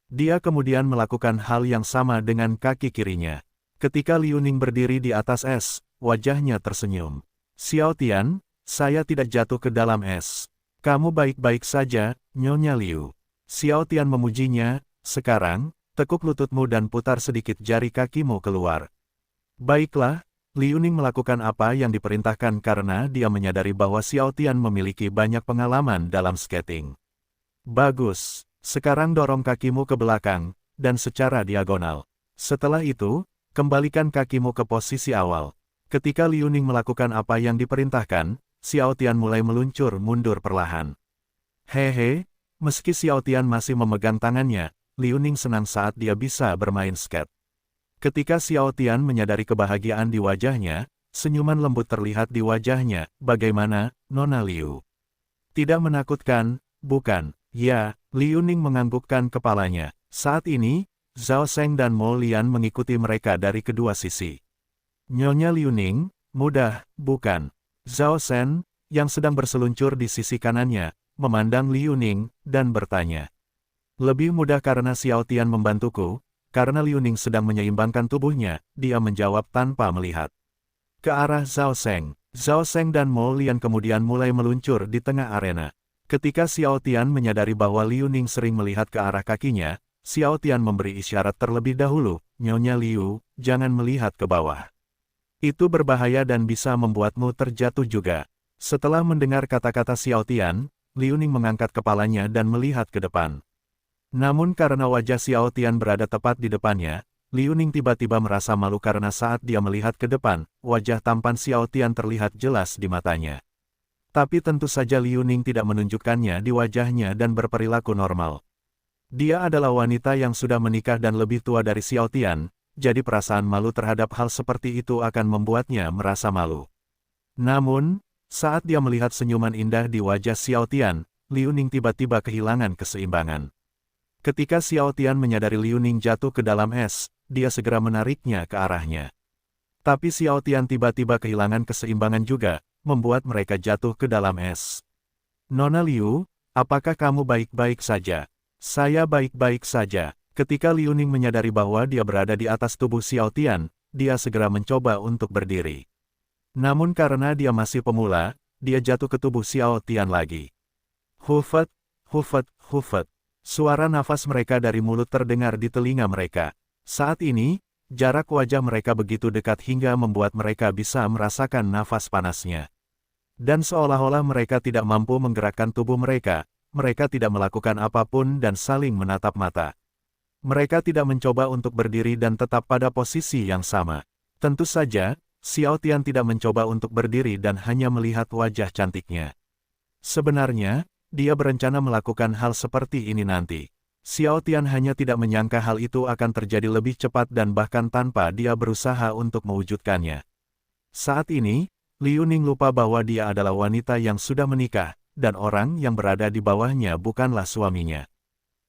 Dia kemudian melakukan hal yang sama dengan kaki kirinya. Ketika Liu Ning berdiri di atas es, wajahnya tersenyum. "Xiao Tian, saya tidak jatuh ke dalam es. Kamu baik-baik saja, Nyonya Liu." Xiao Tian memujinya, "Sekarang, tekuk lututmu dan putar sedikit jari kakimu keluar." Baiklah, Liu Ning melakukan apa yang diperintahkan karena dia menyadari bahwa Xiao Tian memiliki banyak pengalaman dalam skating. "Bagus, sekarang dorong kakimu ke belakang, dan secara diagonal. Setelah itu, kembalikan kakimu ke posisi awal." Ketika Liu Ning melakukan apa yang diperintahkan, Xiao Tian mulai meluncur mundur perlahan. Hehe, meski Xiao Tian masih memegang tangannya, Liu Ning senang saat dia bisa bermain skate. Ketika Xiao Tian menyadari kebahagiaan di wajahnya, senyuman lembut terlihat di wajahnya. "Bagaimana, Nona Liu? Tidak menakutkan, bukan?" "Ya," Liu Ning menganggukkan kepalanya. Saat ini, Zhao Seng dan Mo Lian mengikuti mereka dari kedua sisi. "Nyonya Liu Ning, mudah, bukan?" Zhao Seng, yang sedang berseluncur di sisi kanannya, memandang Liu Ning, dan bertanya. "Lebih mudah karena Xiao Tian membantuku." Karena Liu Ning sedang menyeimbangkan tubuhnya, dia menjawab tanpa melihat ke arah Zhao Seng. Zhao Seng dan Mo Lian kemudian mulai meluncur di tengah arena. Ketika Xiao Tian menyadari bahwa Liu Ning sering melihat ke arah kakinya, Xiao Tian memberi isyarat terlebih dahulu, "Nyonya Liu, jangan melihat ke bawah. Itu berbahaya dan bisa membuatmu terjatuh juga." Setelah mendengar kata-kata Xiao Tian, Liu Ning mengangkat kepalanya dan melihat ke depan. Namun karena wajah Xiao Tian berada tepat di depannya, Liu Ning tiba-tiba merasa malu karena saat dia melihat ke depan, wajah tampan Xiao Tian terlihat jelas di matanya. Tapi tentu saja Liu Ning tidak menunjukkannya di wajahnya dan berperilaku normal. Dia adalah wanita yang sudah menikah dan lebih tua dari Xiao Tian, jadi perasaan malu terhadap hal seperti itu akan membuatnya merasa malu. Namun, saat dia melihat senyuman indah di wajah Xiao Tian, Liu Ning tiba-tiba kehilangan keseimbangan. Ketika Xiao Tian menyadari Liu Ning jatuh ke dalam es, dia segera menariknya ke arahnya. Tapi Xiao Tian tiba-tiba kehilangan keseimbangan juga, membuat mereka jatuh ke dalam es. "Nona Liu, apakah kamu baik-baik saja?" "Saya baik-baik saja." Ketika Liu Ning menyadari bahwa dia berada di atas tubuh Xiao Tian, dia segera mencoba untuk berdiri. Namun karena dia masih pemula, dia jatuh ke tubuh Xiao Tian lagi. Hufet, hufet, hufet. Suara nafas mereka dari mulut terdengar di telinga mereka. Saat ini, jarak wajah mereka begitu dekat hingga membuat mereka bisa merasakan nafas panasnya. Dan seolah-olah mereka tidak mampu menggerakkan tubuh mereka, mereka tidak melakukan apapun dan saling menatap mata. Mereka tidak mencoba untuk berdiri dan tetap pada posisi yang sama. Tentu saja, Xiao Tian tidak mencoba untuk berdiri dan hanya melihat wajah cantiknya. Sebenarnya, dia berencana melakukan hal seperti ini nanti. Xiao Tian hanya tidak menyangka hal itu akan terjadi lebih cepat dan bahkan tanpa dia berusaha untuk mewujudkannya. Saat ini, Liu Ning lupa bahwa dia adalah wanita yang sudah menikah, dan orang yang berada di bawahnya bukanlah suaminya.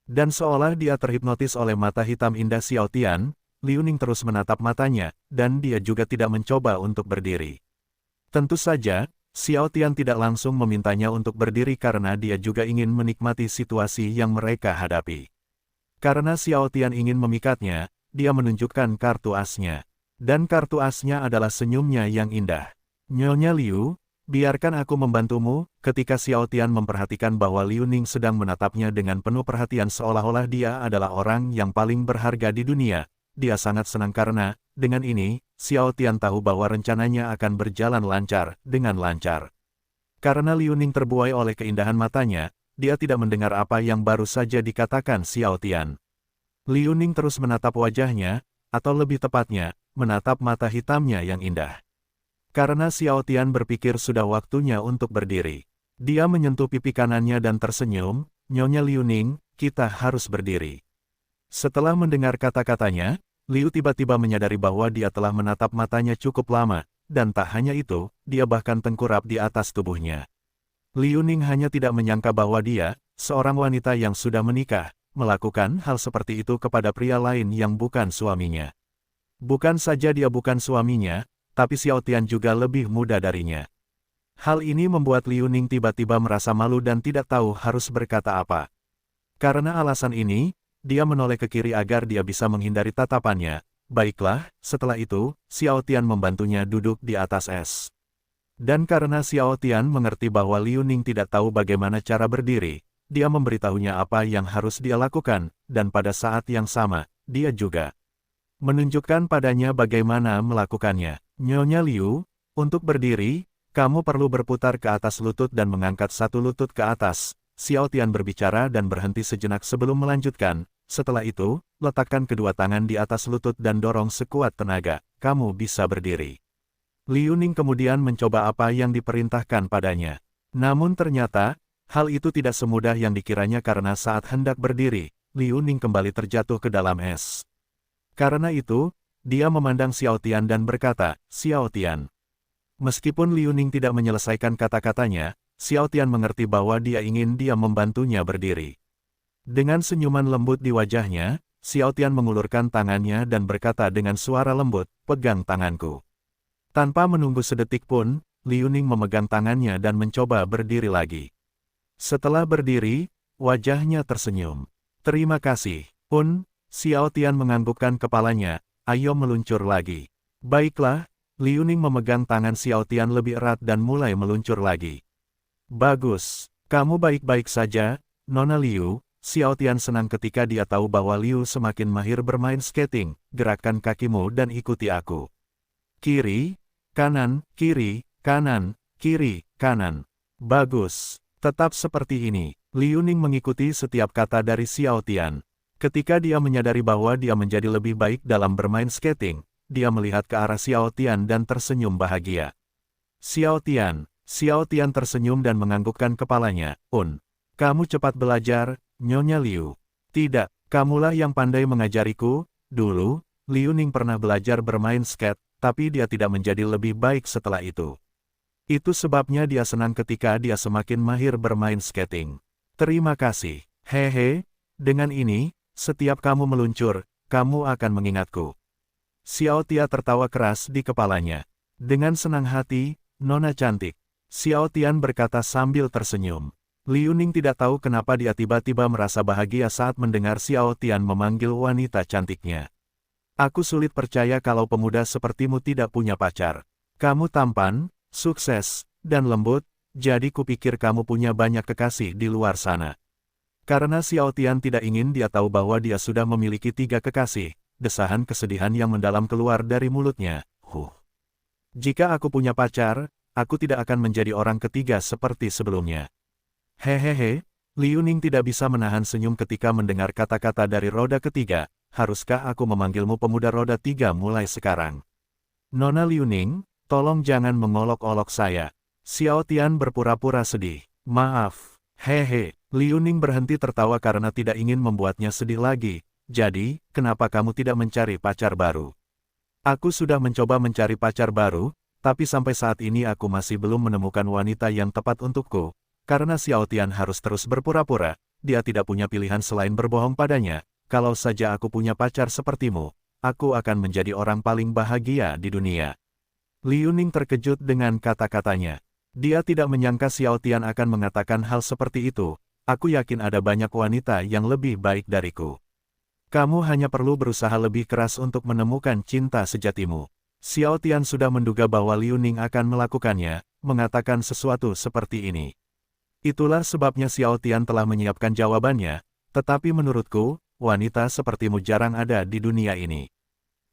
Dan seolah dia terhipnotis oleh mata hitam indah Xiao Tian, Liu Ning terus menatap matanya, dan dia juga tidak mencoba untuk berdiri. Tentu saja, Xiao Tian tidak langsung memintanya untuk berdiri karena dia juga ingin menikmati situasi yang mereka hadapi. Karena Xiao Tian ingin memikatnya, dia menunjukkan kartu asnya. Dan kartu asnya adalah senyumnya yang indah. Nyonya Liu, biarkan aku membantumu. Ketika Xiao Tian memperhatikan bahwa Liu Ning sedang menatapnya dengan penuh perhatian seolah-olah dia adalah orang yang paling berharga di dunia, dia sangat senang karena, dengan ini, Xiao Tian tahu bahwa rencananya akan berjalan dengan lancar. Karena Liu Ning terbuai oleh keindahan matanya, dia tidak mendengar apa yang baru saja dikatakan Xiao Tian. Liu Ning terus menatap wajahnya, atau lebih tepatnya, menatap mata hitamnya yang indah. Karena Xiao Tian berpikir sudah waktunya untuk berdiri. Dia menyentuh pipi kanannya dan tersenyum, "Nyonya Liu Ning, kita harus berdiri." Setelah mendengar kata-katanya, Liu tiba-tiba menyadari bahwa dia telah menatap matanya cukup lama, dan tak hanya itu, dia bahkan tengkurap di atas tubuhnya. Liu Ning hanya tidak menyangka bahwa dia, seorang wanita yang sudah menikah, melakukan hal seperti itu kepada pria lain yang bukan suaminya. Bukan saja dia bukan suaminya, tapi Xiao Tian juga lebih muda darinya. Hal ini membuat Liu Ning tiba-tiba merasa malu dan tidak tahu harus berkata apa. Karena alasan ini, dia menoleh ke kiri agar dia bisa menghindari tatapannya. Baiklah, setelah itu, Xiao Tian membantunya duduk di atas es. Dan karena Xiao Tian mengerti bahwa Liu Ning tidak tahu bagaimana cara berdiri, dia memberitahunya apa yang harus dia lakukan, dan pada saat yang sama, dia juga menunjukkan padanya bagaimana melakukannya. "Nyonya Liu, untuk berdiri, kamu perlu berputar ke atas lutut dan mengangkat satu lutut ke atas." Xiao Tian berbicara dan berhenti sejenak sebelum melanjutkan. "Setelah itu, letakkan kedua tangan di atas lutut dan dorong sekuat tenaga. Kamu bisa berdiri." Liu Ning kemudian mencoba apa yang diperintahkan padanya. Namun ternyata, hal itu tidak semudah yang dikiranya karena saat hendak berdiri, Liu Ning kembali terjatuh ke dalam es. Karena itu, dia memandang Xiao Tian dan berkata, "Xiao Tian." Meskipun Liu Ning tidak menyelesaikan kata-katanya, Xiao Tian mengerti bahwa dia ingin dia membantunya berdiri. Dengan senyuman lembut di wajahnya, Xiao Tian mengulurkan tangannya dan berkata dengan suara lembut, "Pegang tanganku." Tanpa menunggu sedetik pun, Liu Ning memegang tangannya dan mencoba berdiri lagi. Setelah berdiri, wajahnya tersenyum. "Terima kasih, Pun." Xiao Tian menganggukkan kepalanya, "Ayo meluncur lagi." "Baiklah." Liu Ning memegang tangan Xiao Tian lebih erat dan mulai meluncur lagi. "Bagus. Kamu baik-baik saja, Nona Liu." Xiao Tian senang ketika dia tahu bahwa Liu semakin mahir bermain skating. "Gerakkan kakimu dan ikuti aku. Kiri, kanan, kiri, kanan, kiri, kanan." "Bagus. Tetap seperti ini." Liu Ning mengikuti setiap kata dari Xiao Tian. Ketika dia menyadari bahwa dia menjadi lebih baik dalam bermain skating, dia melihat ke arah Xiao Tian dan tersenyum bahagia. "Xiao Tian." Xiao Tian tersenyum dan menganggukkan kepalanya. "Un, kamu cepat belajar, Nyonya Liu." "Tidak, kamulah yang pandai mengajariku." Dulu, Liu Ning pernah belajar bermain skate, tapi dia tidak menjadi lebih baik setelah itu. Itu sebabnya dia senang ketika dia semakin mahir bermain skating. "Terima kasih. Hehe, dengan ini, setiap kamu meluncur, kamu akan mengingatku." Xiao Tia tertawa keras di kepalanya. "Dengan senang hati, Nona cantik." Xiao Tian berkata sambil tersenyum. Liu Ning tidak tahu kenapa dia tiba-tiba merasa bahagia saat mendengar Xiao Tian memanggil wanita cantiknya. "Aku sulit percaya kalau pemuda sepertimu tidak punya pacar. Kamu tampan, sukses, dan lembut, jadi kupikir kamu punya banyak kekasih di luar sana." Karena Xiao Tian tidak ingin dia tahu bahwa dia sudah memiliki 3 kekasih, desahan kesedihan yang mendalam keluar dari mulutnya. "Jika aku punya pacar, aku tidak akan menjadi orang ketiga seperti sebelumnya." Hehehe, Liu Ning tidak bisa menahan senyum ketika mendengar kata-kata dari roda ketiga. "Haruskah aku memanggilmu pemuda roda 3 mulai sekarang?" "Nona Liu Ning, tolong jangan mengolok-olok saya." Xiao Tian berpura-pura sedih. "Maaf." Hehe, Liu Ning berhenti tertawa karena tidak ingin membuatnya sedih lagi. Jadi, kenapa kamu tidak mencari pacar baru? Aku sudah mencoba mencari pacar baru, tapi sampai saat ini aku masih belum menemukan wanita yang tepat untukku. Karena Xiao Tian harus terus berpura-pura, dia tidak punya pilihan selain berbohong padanya. Kalau saja aku punya pacar sepertimu, aku akan menjadi orang paling bahagia di dunia. Liu Ning terkejut dengan kata-katanya. Dia tidak menyangka Xiao Tian akan mengatakan hal seperti itu. Aku yakin ada banyak wanita yang lebih baik dariku. Kamu hanya perlu berusaha lebih keras untuk menemukan cinta sejatimu. Xiao Tian sudah menduga bahwa Liu Ning akan melakukannya, mengatakan sesuatu seperti ini. Itulah sebabnya Xiao Tian telah menyiapkan jawabannya, tetapi menurutku, wanita sepertimu jarang ada di dunia ini.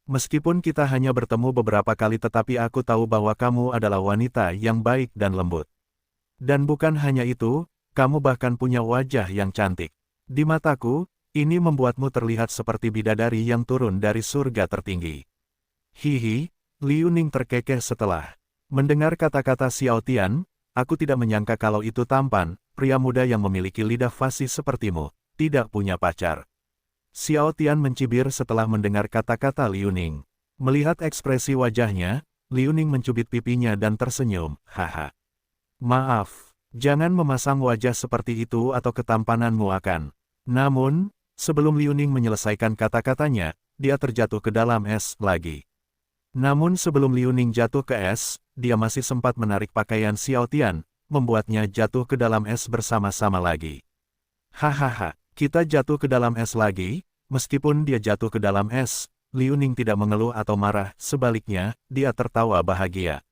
Meskipun kita hanya bertemu beberapa kali tetapi aku tahu bahwa kamu adalah wanita yang baik dan lembut. Dan bukan hanya itu, kamu bahkan punya wajah yang cantik. Di mataku, ini membuatmu terlihat seperti bidadari yang turun dari surga tertinggi. Hihi, Liu Ning terkekeh setelah mendengar kata-kata Xiao Tian, aku tidak menyangka kalau itu tampan, pria muda yang memiliki lidah fasih sepertimu, tidak punya pacar. Xiao Tian mencibir setelah mendengar kata-kata Liu Ning. Melihat ekspresi wajahnya, Liu Ning mencubit pipinya dan tersenyum, haha. Maaf, jangan memasang wajah seperti itu atau ketampananmu akan. Namun, sebelum Liu Ning menyelesaikan kata-katanya, dia terjatuh ke dalam es lagi. Namun sebelum Liu Ning jatuh ke es, dia masih sempat menarik pakaian Xiao Tian, membuatnya jatuh ke dalam es bersama-sama lagi. Hahaha. Kita jatuh ke dalam es lagi, meskipun dia jatuh ke dalam es, Liu Ning tidak mengeluh atau marah, sebaliknya, dia tertawa bahagia.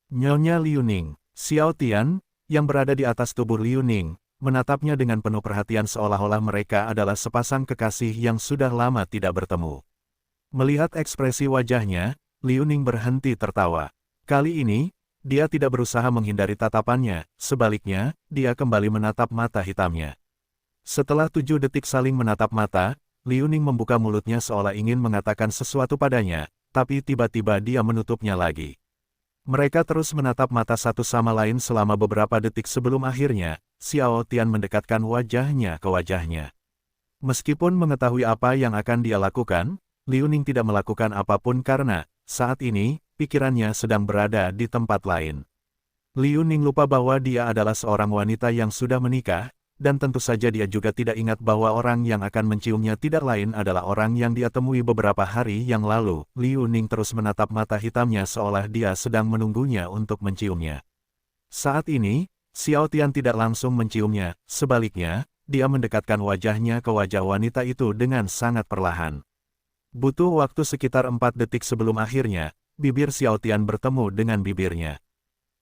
Nyonya Liu Ning, Xiao Tian, yang berada di atas tubuh Liu Ning, menatapnya dengan penuh perhatian seolah-olah mereka adalah sepasang kekasih yang sudah lama tidak bertemu. Melihat ekspresi wajahnya, Liu Ning berhenti tertawa. Kali ini, dia tidak berusaha menghindari tatapannya, sebaliknya, dia kembali menatap mata hitamnya. Setelah 7 detik saling menatap mata, Liu Ning membuka mulutnya seolah ingin mengatakan sesuatu padanya, tapi tiba-tiba dia menutupnya lagi. Mereka terus menatap mata satu sama lain selama beberapa detik sebelum akhirnya, Xiao Tian mendekatkan wajahnya ke wajahnya. Meskipun mengetahui apa yang akan dia lakukan, Liu Ning tidak melakukan apapun karena, saat ini, pikirannya sedang berada di tempat lain. Liu Ning lupa bahwa dia adalah seorang wanita yang sudah menikah, dan tentu saja dia juga tidak ingat bahwa orang yang akan menciumnya tidak lain adalah orang yang dia temui beberapa hari yang lalu. Liu Ning terus menatap mata hitamnya seolah dia sedang menunggunya untuk menciumnya. Saat ini, Xiao Tian tidak langsung menciumnya, sebaliknya, dia mendekatkan wajahnya ke wajah wanita itu dengan sangat perlahan. Butuh waktu sekitar 4 detik sebelum akhirnya, bibir Xiao Tian bertemu dengan bibirnya.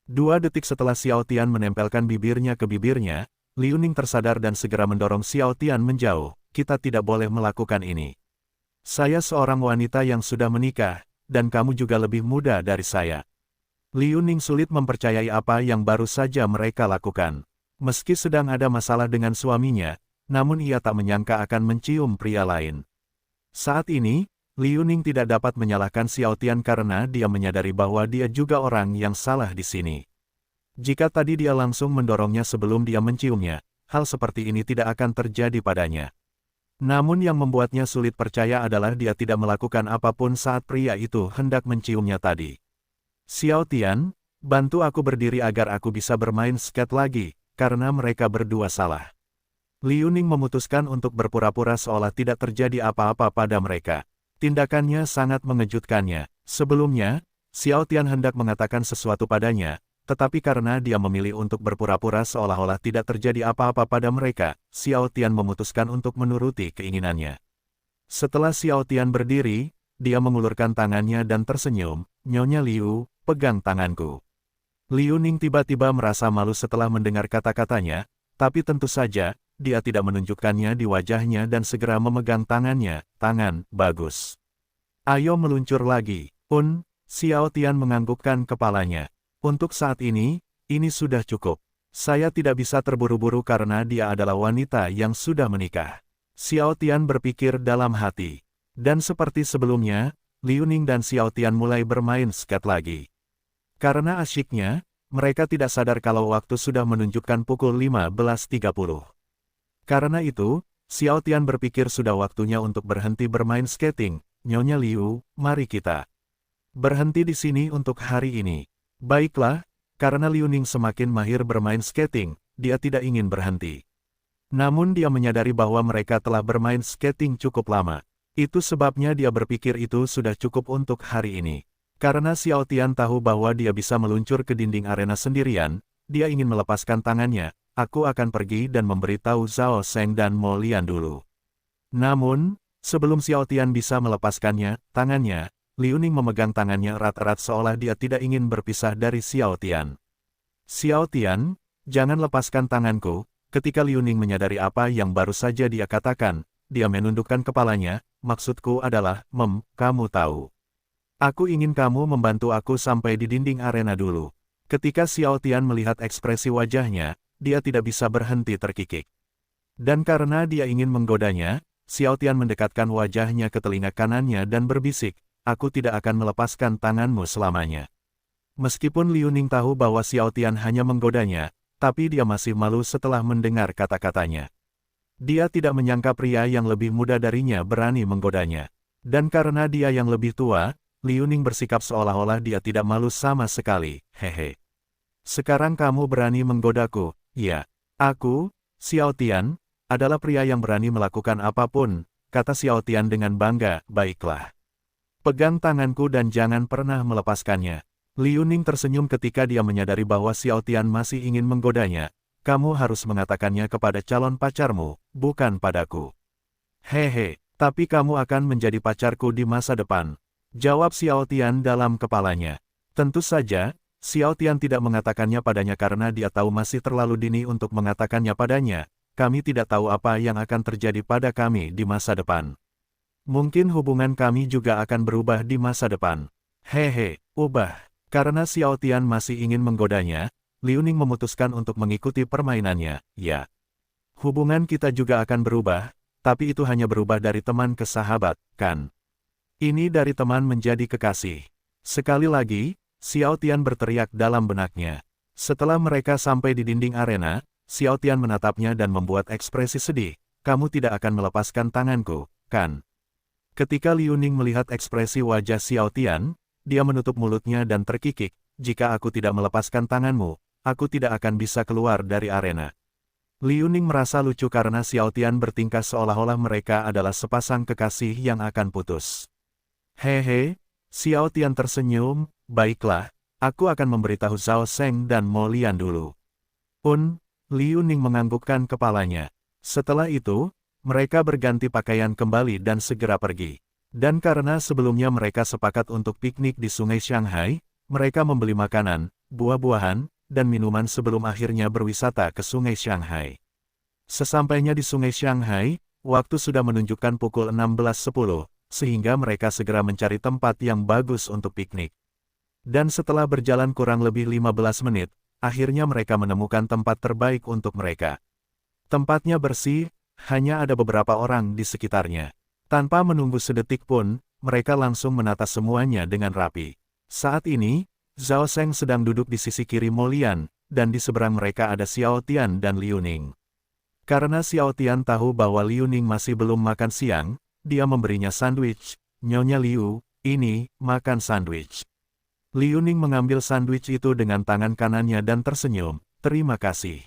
2 detik setelah Xiao Tian menempelkan bibirnya ke bibirnya, Liu Ning tersadar dan segera mendorong Xiao Tian menjauh. Kita tidak boleh melakukan ini. Saya seorang wanita yang sudah menikah, dan kamu juga lebih muda dari saya. Liu Ning sulit mempercayai apa yang baru saja mereka lakukan. Meski sedang ada masalah dengan suaminya, namun ia tak menyangka akan mencium pria lain. Saat ini, Liu Ning tidak dapat menyalahkan Xiao Tian karena dia menyadari bahwa dia juga orang yang salah di sini. Jika tadi dia langsung mendorongnya sebelum dia menciumnya, hal seperti ini tidak akan terjadi padanya. Namun yang membuatnya sulit percaya adalah dia tidak melakukan apapun saat pria itu hendak menciumnya tadi. Xiao Tian, bantu aku berdiri agar aku bisa bermain skate lagi, karena mereka berdua salah. Liu Ning memutuskan untuk berpura-pura seolah tidak terjadi apa-apa pada mereka. Tindakannya sangat mengejutkannya. Sebelumnya, Xiao Tian hendak mengatakan sesuatu padanya, tetapi karena dia memilih untuk berpura-pura seolah-olah tidak terjadi apa-apa pada mereka, Xiao Tian memutuskan untuk menuruti keinginannya. Setelah Xiao Tian berdiri, dia mengulurkan tangannya dan tersenyum, Nyonya Liu, pegang tanganku. Liu Ning tiba-tiba merasa malu setelah mendengar kata-katanya, tapi tentu saja, dia tidak menunjukkannya di wajahnya dan segera memegang tangannya, tangan, bagus. Ayo meluncur lagi, Xiao Tian menganggukkan kepalanya. Untuk saat ini sudah cukup. Saya tidak bisa terburu-buru karena dia adalah wanita yang sudah menikah. Xiao Tian berpikir dalam hati. Dan seperti sebelumnya, Liu Ning dan Xiao Tian mulai bermain skate lagi. Karena asyiknya, mereka tidak sadar kalau waktu sudah menunjukkan pukul 15.30. Karena itu, Xiao Tian berpikir sudah waktunya untuk berhenti bermain skating. Nyonya Liu, mari kita berhenti di sini untuk hari ini. Baiklah, karena Liu Ning semakin mahir bermain skating, dia tidak ingin berhenti. Namun dia menyadari bahwa mereka telah bermain skating cukup lama. Itu sebabnya dia berpikir itu sudah cukup untuk hari ini. Karena Xiao Tian tahu bahwa dia bisa meluncur ke dinding arena sendirian, dia ingin melepaskan tangannya. Aku akan pergi dan memberitahu Zhao Sheng dan Mo Lian dulu. Namun, sebelum Xiao Tian bisa melepaskannya, tangannya, Liu Ning memegang tangannya erat-erat seolah dia tidak ingin berpisah dari Xiao Tian. Xiao Tian, jangan lepaskan tanganku. Ketika Liu Ning menyadari apa yang baru saja dia katakan, dia menundukkan kepalanya. Maksudku adalah, kamu tahu. Aku ingin kamu membantu aku sampai di dinding arena dulu. Ketika Xiao Tian melihat ekspresi wajahnya, dia tidak bisa berhenti terkikik. Dan karena dia ingin menggodanya, Xiao Tian mendekatkan wajahnya ke telinga kanannya dan berbisik, aku tidak akan melepaskan tanganmu selamanya. Meskipun Liu Ning tahu bahwa Xiao Tian hanya menggodanya, tapi dia masih malu setelah mendengar kata-katanya. Dia tidak menyangka pria yang lebih muda darinya berani menggodanya. Dan karena dia yang lebih tua, Liu Ning bersikap seolah-olah dia tidak malu sama sekali, hehe. Sekarang kamu berani menggodaku, ya. Aku, Xiao Tian, adalah pria yang berani melakukan apapun, kata Xiao Tian dengan bangga, baiklah. Pegang tanganku dan jangan pernah melepaskannya. Liu Ning tersenyum ketika dia menyadari bahwa Xiao Tian masih ingin menggodanya. Kamu harus mengatakannya kepada calon pacarmu, bukan padaku. Hehe, tapi kamu akan menjadi pacarku di masa depan. Jawab Xiao Tian dalam kepalanya. Tentu saja, Xiao Tian tidak mengatakannya padanya karena dia tahu masih terlalu dini untuk mengatakannya padanya. Kami tidak tahu apa yang akan terjadi pada kami di masa depan. Mungkin hubungan kami juga akan berubah di masa depan. Hehe, ubah. Karena Xiao Tian masih ingin menggodanya, Liu Ning memutuskan untuk mengikuti permainannya, ya. Hubungan kita juga akan berubah, tapi itu hanya berubah dari teman ke sahabat, kan? Ini dari teman menjadi kekasih. Sekali lagi, Xiao Tian berteriak dalam benaknya. Setelah mereka sampai di dinding arena, Xiao Tian menatapnya dan membuat ekspresi sedih. Kamu tidak akan melepaskan tanganku, kan? Ketika Liu Ning melihat ekspresi wajah Xiao Tian, dia menutup mulutnya dan terkikik. Jika aku tidak melepaskan tanganmu, aku tidak akan bisa keluar dari arena. Liu Ning merasa lucu karena Xiao Tian bertingkah seolah-olah mereka adalah sepasang kekasih yang akan putus. Hehe, Xiao Tian tersenyum, baiklah, aku akan memberitahu Zhao Sheng dan Mo Lian dulu. Liu Ning menganggukkan kepalanya. Setelah itu, mereka berganti pakaian kembali dan segera pergi. Dan karena sebelumnya mereka sepakat untuk piknik di Sungai Shanghai, mereka membeli makanan, buah-buahan, dan minuman sebelum akhirnya berwisata ke Sungai Shanghai. Sesampainya di Sungai Shanghai, waktu sudah menunjukkan pukul 16.10. Sehingga mereka segera mencari tempat yang bagus untuk piknik. Dan setelah berjalan kurang lebih 15 menit, akhirnya mereka menemukan tempat terbaik untuk mereka. Tempatnya bersih, hanya ada beberapa orang di sekitarnya. Tanpa menunggu sedetik pun, mereka langsung menata semuanya dengan rapi. Saat ini, Zhao Sheng sedang duduk di sisi kiri Mo Lian, dan di seberang mereka ada Xiao Tian dan Liu Ning. Karena Xiao Tian tahu bahwa Liu Ning masih belum makan siang, dia memberinya sandwich. Nyonya Liu, ini, makan sandwich. Liu Ning mengambil sandwich itu dengan tangan kanannya dan tersenyum, terima kasih.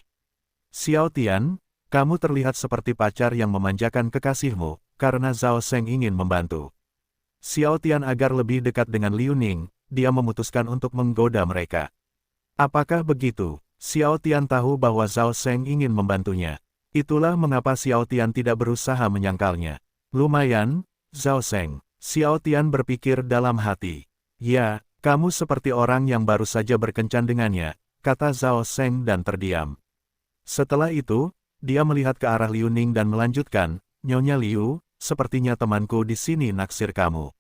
Xiao Tian, kamu terlihat seperti pacar yang memanjakan kekasihmu, karena Zhao Sheng ingin membantu. Xiao Tian agar lebih dekat dengan Liu Ning, dia memutuskan untuk menggoda mereka. Apakah begitu? Xiao Tian tahu bahwa Zhao Sheng ingin membantunya. Itulah mengapa Xiao Tian tidak berusaha menyangkalnya. Lumayan, Zhao Sheng. Xiao Tian berpikir dalam hati. Ya, kamu seperti orang yang baru saja berkencan dengannya, kata Zhao Sheng dan terdiam. Setelah itu, dia melihat ke arah Liu Ning dan melanjutkan, Nyonya Liu, sepertinya temanku di sini naksir kamu.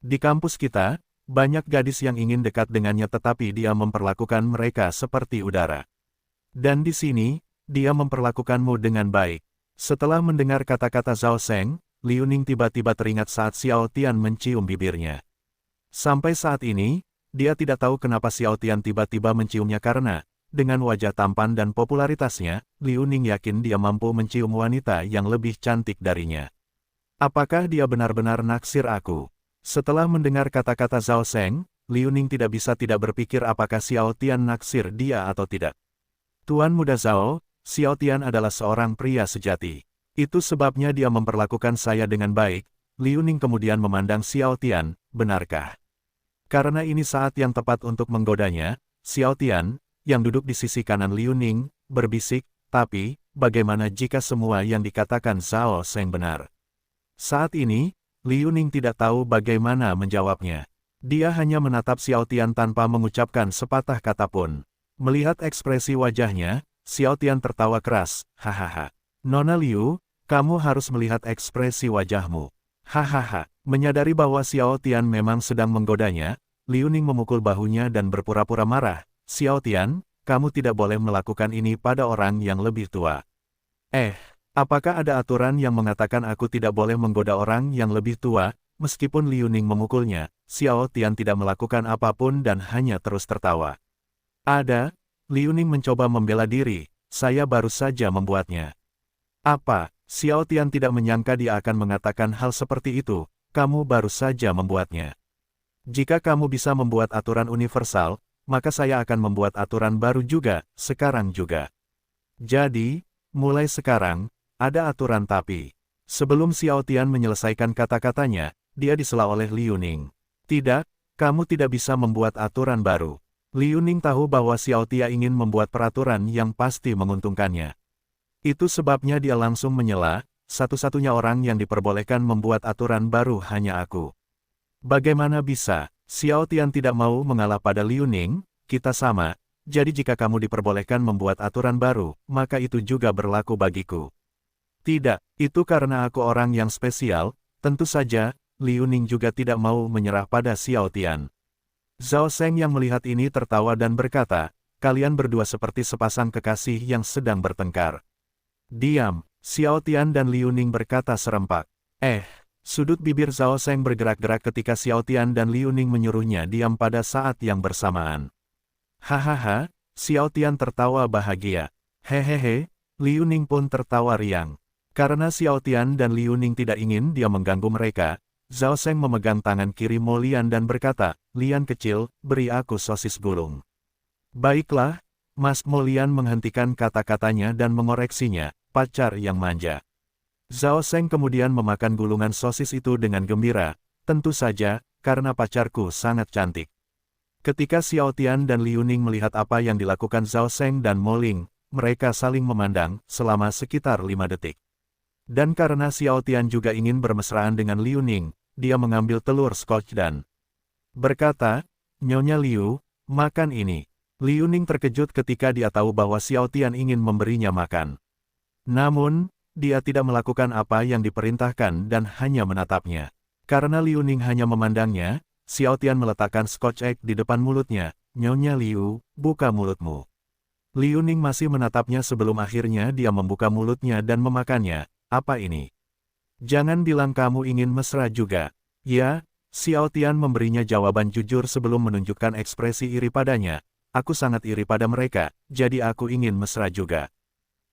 Di kampus kita, banyak gadis yang ingin dekat dengannya tetapi dia memperlakukan mereka seperti udara. Dan di sini, dia memperlakukanmu dengan baik. Setelah mendengar kata-kata Zhao Sheng, Liu Ning tiba-tiba teringat saat Xiao Tian mencium bibirnya. Sampai saat ini, dia tidak tahu kenapa Xiao Tian tiba-tiba menciumnya karena, dengan wajah tampan dan popularitasnya, Liu Ning yakin dia mampu mencium wanita yang lebih cantik darinya. Apakah dia benar-benar naksir aku? Setelah mendengar kata-kata Zhao Seng, Liu Ning tidak bisa tidak berpikir apakah Xiao Tian naksir dia atau tidak. Tuan Muda Zhao, Xiao Tian adalah seorang pria sejati. Itu sebabnya dia memperlakukan saya dengan baik. Liu Ning kemudian memandang Xiao Tian, benarkah? Karena ini saat yang tepat untuk menggodanya, Xiao Tian, yang duduk di sisi kanan Liu Ning, berbisik, tapi, bagaimana jika semua yang dikatakan Zhao Seng benar? Saat ini, Liu Ning tidak tahu bagaimana menjawabnya. Dia hanya menatap Xiao Tian tanpa mengucapkan sepatah kata pun. Melihat ekspresi wajahnya, Xiao Tian tertawa keras, hahaha. Nona Liu, kamu harus melihat ekspresi wajahmu. Hahaha. Menyadari bahwa Xiao Tian memang sedang menggodanya, Liu Ning memukul bahunya dan berpura-pura marah. Xiao Tian, kamu tidak boleh melakukan ini pada orang yang lebih tua. Apakah ada aturan yang mengatakan aku tidak boleh menggoda orang yang lebih tua? Meskipun Liu Ning memukulnya, Xiao Tian tidak melakukan apapun dan hanya terus tertawa. Ada, Liu Ning mencoba membela diri, saya baru saja membuatnya. Apa? Xiao Tian tidak menyangka dia akan mengatakan hal seperti itu, kamu baru saja membuatnya. Jika kamu bisa membuat aturan universal, maka saya akan membuat aturan baru juga, sekarang juga. Jadi, mulai sekarang, ada aturan tapi. Sebelum Xiao Tian menyelesaikan kata-katanya, dia disela oleh Liu Ning. Tidak, kamu tidak bisa membuat aturan baru. Liu Ning tahu bahwa Xiao Tian ingin membuat peraturan yang pasti menguntungkannya. Itu sebabnya dia langsung menyela, satu-satunya orang yang diperbolehkan membuat aturan baru hanya aku. Bagaimana bisa? Xiao Tian tidak mau mengalah pada Liu Ning, kita sama, jadi jika kamu diperbolehkan membuat aturan baru, maka itu juga berlaku bagiku. Tidak, itu karena aku orang yang spesial, tentu saja, Liu Ning juga tidak mau menyerah pada Xiao Tian. Zhao Seng yang melihat ini tertawa dan berkata, kalian berdua seperti sepasang kekasih yang sedang bertengkar. Diam, Xiao Tian dan Liu Ning berkata serempak. Sudut bibir Zhao Seng bergerak-gerak ketika Xiao Tian dan Liu Ning menyuruhnya diam pada saat yang bersamaan. Hahaha, Xiao Tian tertawa bahagia. Hehehe, Liu Ning pun tertawa riang. Karena Xiao Tian dan Liu Ning tidak ingin dia mengganggu mereka, Zhao Seng memegang tangan kiri Mo Lian dan berkata, Lian kecil, beri aku sosis gulung. Baiklah, Mas Mo Lian menghentikan kata-katanya dan mengoreksinya, pacar yang manja. Zhao Seng kemudian memakan gulungan sosis itu dengan gembira, tentu saja, karena pacarku sangat cantik. Ketika Xiao Tian dan Liu Ning melihat apa yang dilakukan Zhao Seng dan Mo Ling, mereka saling memandang, selama sekitar 5 detik. Dan karena Xiao Tian juga ingin bermesraan dengan Liu Ning, dia mengambil telur scotch dan berkata, Nyonya Liu, makan ini. Liu Ning terkejut ketika dia tahu bahwa Xiao Tian ingin memberinya makan. Namun, dia tidak melakukan apa yang diperintahkan dan hanya menatapnya. Karena Liu Ning hanya memandangnya, Xiao Tian meletakkan scotch egg di depan mulutnya. Nyonya Liu, buka mulutmu. Liu Ning masih menatapnya sebelum akhirnya dia membuka mulutnya dan memakannya. Apa ini? Jangan bilang kamu ingin mesra juga. Ya, Xiao Tian memberinya jawaban jujur sebelum menunjukkan ekspresi iri padanya. Aku sangat iri pada mereka, jadi aku ingin mesra juga.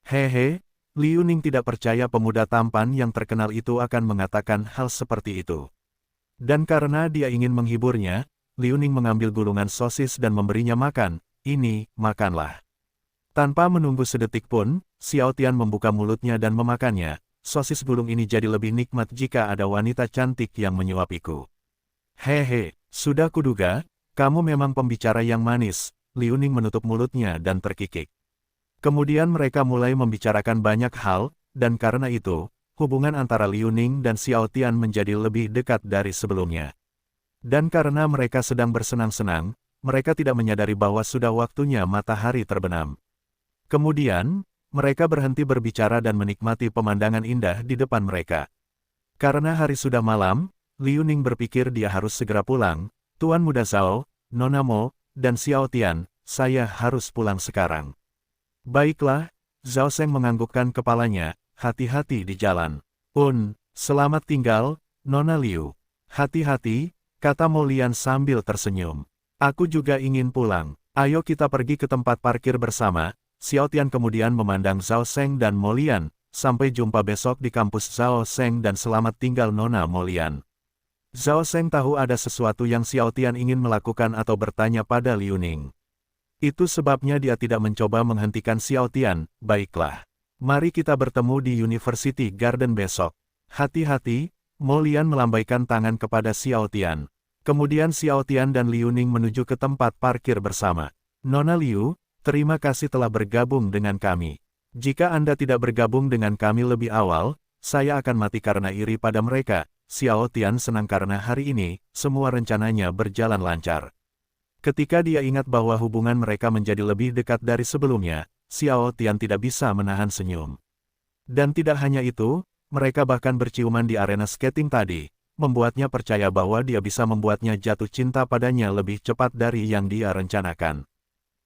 Hehe, Liu Ning tidak percaya pemuda tampan yang terkenal itu akan mengatakan hal seperti itu. Dan karena dia ingin menghiburnya, Liu Ning mengambil gulungan sosis dan memberinya makan. Ini, makanlah. Tanpa menunggu sedetik pun, Xiao Tian membuka mulutnya dan memakannya. Sosis gulung ini jadi lebih nikmat jika ada wanita cantik yang menyuapiku. Hehe, sudah kuduga, kamu memang pembicara yang manis. Liu Ning menutup mulutnya dan terkikik. Kemudian mereka mulai membicarakan banyak hal, dan karena itu, hubungan antara Liu Ning dan Xiao Tian menjadi lebih dekat dari sebelumnya. Dan karena mereka sedang bersenang-senang, mereka tidak menyadari bahwa sudah waktunya matahari terbenam. Kemudian, mereka berhenti berbicara dan menikmati pemandangan indah di depan mereka. Karena hari sudah malam, Liu Ning berpikir dia harus segera pulang. Tuan Muda Zhao, Nona Mo, dan Xiao Tian, saya harus pulang sekarang. Baiklah, Zhao Seng menganggukkan kepalanya, hati-hati di jalan. Selamat tinggal, Nona Liu. Hati-hati, kata Mo Lian sambil tersenyum. Aku juga ingin pulang. Ayo kita pergi ke tempat parkir bersama. Xiao Tian kemudian memandang Zhao Seng dan Mo Lian. Sampai jumpa besok di kampus Zhao Seng dan selamat tinggal Nona Mo Lian. Zhao Seng tahu ada sesuatu yang Xiao Tian ingin melakukan atau bertanya pada Liu Ning. Itu sebabnya dia tidak mencoba menghentikan Xiao Tian. Baiklah. Mari kita bertemu di University Garden besok. Hati-hati, Mo Lian melambaikan tangan kepada Xiao Tian. Kemudian Xiao Tian dan Liu Ning menuju ke tempat parkir bersama. Nona Liu, terima kasih telah bergabung dengan kami. Jika Anda tidak bergabung dengan kami lebih awal, saya akan mati karena iri pada mereka. Xiao Tian senang karena hari ini, semua rencananya berjalan lancar. Ketika dia ingat bahwa hubungan mereka menjadi lebih dekat dari sebelumnya, Xiao Tian tidak bisa menahan senyum. Dan tidak hanya itu, mereka bahkan berciuman di arena skating tadi, membuatnya percaya bahwa dia bisa membuatnya jatuh cinta padanya lebih cepat dari yang dia rencanakan.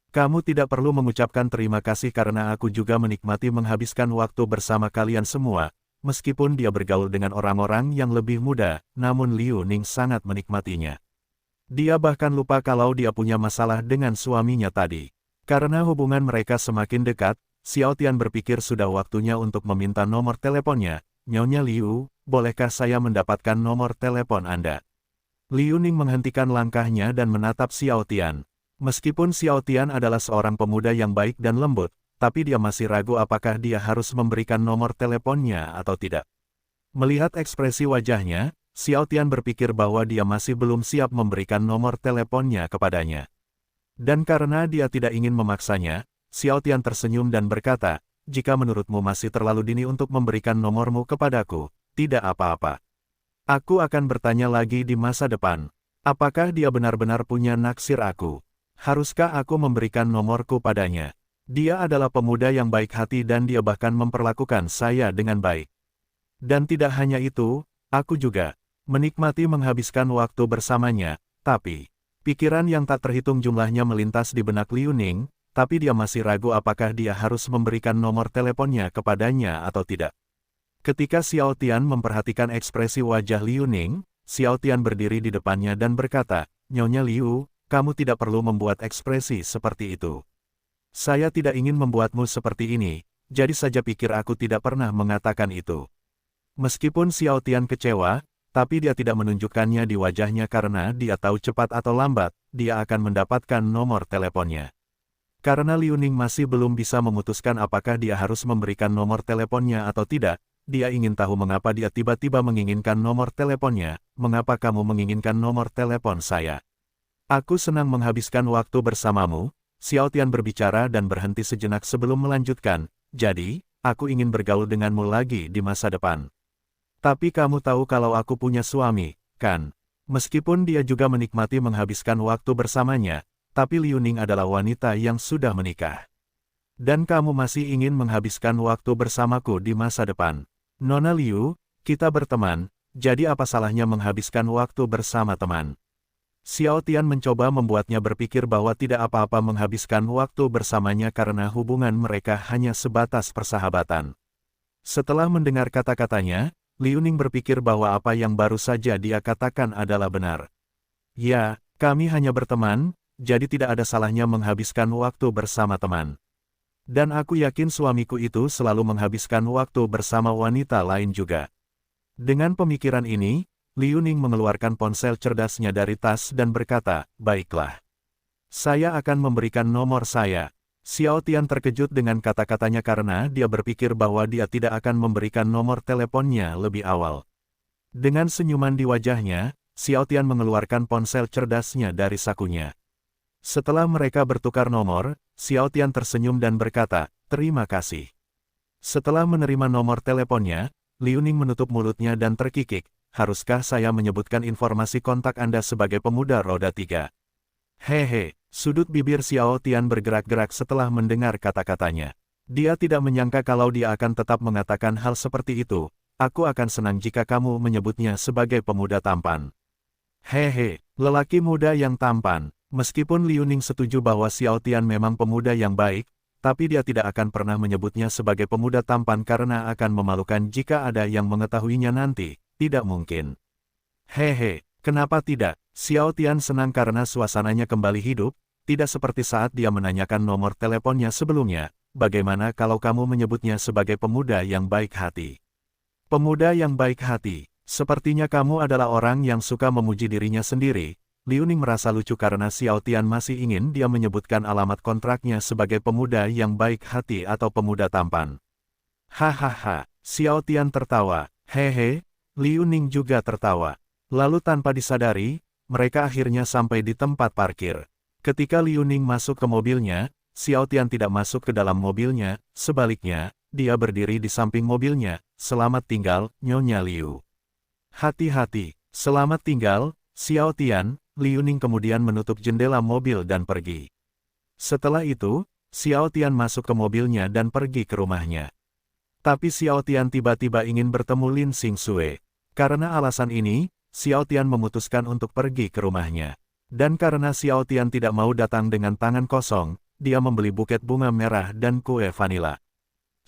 Kamu tidak perlu mengucapkan terima kasih karena aku juga menikmati menghabiskan waktu bersama kalian semua, meskipun dia bergaul dengan orang-orang yang lebih muda, namun Liu Ning sangat menikmatinya. Dia bahkan lupa kalau dia punya masalah dengan suaminya tadi. Karena hubungan mereka semakin dekat, Xiao Tian berpikir sudah waktunya untuk meminta nomor teleponnya. Nyonya Liu, bolehkah saya mendapatkan nomor telepon Anda? Liu Ning menghentikan langkahnya dan menatap Xiao Tian. Meskipun Xiao Tian adalah seorang pemuda yang baik dan lembut, tapi dia masih ragu apakah dia harus memberikan nomor teleponnya atau tidak. Melihat ekspresi wajahnya, Xiao Tian berpikir bahwa dia masih belum siap memberikan nomor teleponnya kepadanya. Dan karena dia tidak ingin memaksanya, Xiao Tian tersenyum dan berkata, jika menurutmu masih terlalu dini untuk memberikan nomormu kepadaku, tidak apa-apa. Aku akan bertanya lagi di masa depan. Apakah dia benar-benar punya naksir aku? Haruskah aku memberikan nomorku padanya? Dia adalah pemuda yang baik hati dan dia bahkan memperlakukan saya dengan baik. Dan tidak hanya itu, aku juga menikmati menghabiskan waktu bersamanya, tapi pikiran yang tak terhitung jumlahnya melintas di benak Liu Ning, tapi dia masih ragu apakah dia harus memberikan nomor teleponnya kepadanya atau tidak. Ketika Xiao Tian memperhatikan ekspresi wajah Liu Ning, Xiao Tian berdiri di depannya dan berkata, Nyonya Liu, kamu tidak perlu membuat ekspresi seperti itu. Saya tidak ingin membuatmu seperti ini, jadi saja pikir aku tidak pernah mengatakan itu. Meskipun Xiao Tian kecewa, tapi dia tidak menunjukkannya di wajahnya karena dia tahu cepat atau lambat, dia akan mendapatkan nomor teleponnya. Karena Liu Ning masih belum bisa memutuskan apakah dia harus memberikan nomor teleponnya atau tidak, dia ingin tahu mengapa dia tiba-tiba menginginkan nomor teleponnya, mengapa kamu menginginkan nomor telepon saya. Aku senang menghabiskan waktu bersamamu, Xiao Tian berbicara dan berhenti sejenak sebelum melanjutkan, jadi, aku ingin bergaul denganmu lagi di masa depan. Tapi kamu tahu kalau aku punya suami, kan? Meskipun dia juga menikmati menghabiskan waktu bersamanya, tapi Liu Ning adalah wanita yang sudah menikah. Dan kamu masih ingin menghabiskan waktu bersamaku di masa depan. Nona Liu, kita berteman, jadi apa salahnya menghabiskan waktu bersama teman? Xiao Tian mencoba membuatnya berpikir bahwa tidak apa-apa menghabiskan waktu bersamanya karena hubungan mereka hanya sebatas persahabatan. Setelah mendengar kata-katanya, Liu Ning berpikir bahwa apa yang baru saja dia katakan adalah benar. Ya, kami hanya berteman, jadi tidak ada salahnya menghabiskan waktu bersama teman. Dan aku yakin suamiku itu selalu menghabiskan waktu bersama wanita lain juga. Dengan pemikiran ini, Liu Ning mengeluarkan ponsel cerdasnya dari tas dan berkata, baiklah. Saya akan memberikan nomor saya. Xiao Tian terkejut dengan kata-katanya karena dia berpikir bahwa dia tidak akan memberikan nomor teleponnya lebih awal. Dengan senyuman di wajahnya, Xiao Tian mengeluarkan ponsel cerdasnya dari sakunya. Setelah mereka bertukar nomor, Xiao Tian tersenyum dan berkata, terima kasih. Setelah menerima nomor teleponnya, Liu Ning menutup mulutnya dan terkikik, haruskah saya menyebutkan informasi kontak Anda sebagai pemuda roda 3? Hehe, sudut bibir Xiao Tian bergerak-gerak setelah mendengar kata-katanya. Dia tidak menyangka kalau dia akan tetap mengatakan hal seperti itu, aku akan senang jika kamu menyebutnya sebagai pemuda tampan. Hehe, lelaki muda yang tampan. Meskipun Liu Ning setuju bahwa Xiao Tian memang pemuda yang baik, tapi dia tidak akan pernah menyebutnya sebagai pemuda tampan karena akan memalukan jika ada yang mengetahuinya nanti, tidak mungkin. Hehe, Kenapa tidak? Xiao Tian senang karena suasananya kembali hidup, tidak seperti saat dia menanyakan nomor teleponnya sebelumnya. Bagaimana kalau kamu menyebutnya sebagai pemuda yang baik hati? Pemuda yang baik hati, sepertinya kamu adalah orang yang suka memuji dirinya sendiri. Liu Ning merasa lucu karena Xiao Tian masih ingin dia menyebutkan alamat kontraknya sebagai pemuda yang baik hati atau pemuda tampan. Hahaha, Xiao Tian tertawa. Hehe, Liu Ning juga tertawa. Lalu tanpa disadari, mereka akhirnya sampai di tempat parkir. Ketika Liu Ning masuk ke mobilnya, Xiao Tian tidak masuk ke dalam mobilnya, sebaliknya, dia berdiri di samping mobilnya. Selamat tinggal, Nyonya Liu. Hati-hati, selamat tinggal, Xiao Tian. Liu Ning kemudian menutup jendela mobil dan pergi. Setelah itu, Xiao Tian masuk ke mobilnya dan pergi ke rumahnya. Tapi Xiao Tian tiba-tiba ingin bertemu Lin Xingxue. Karena alasan ini, Xiao Tian memutuskan untuk pergi ke rumahnya. Dan karena Xiao Tian tidak mau datang dengan tangan kosong, dia membeli buket bunga merah dan kue vanila.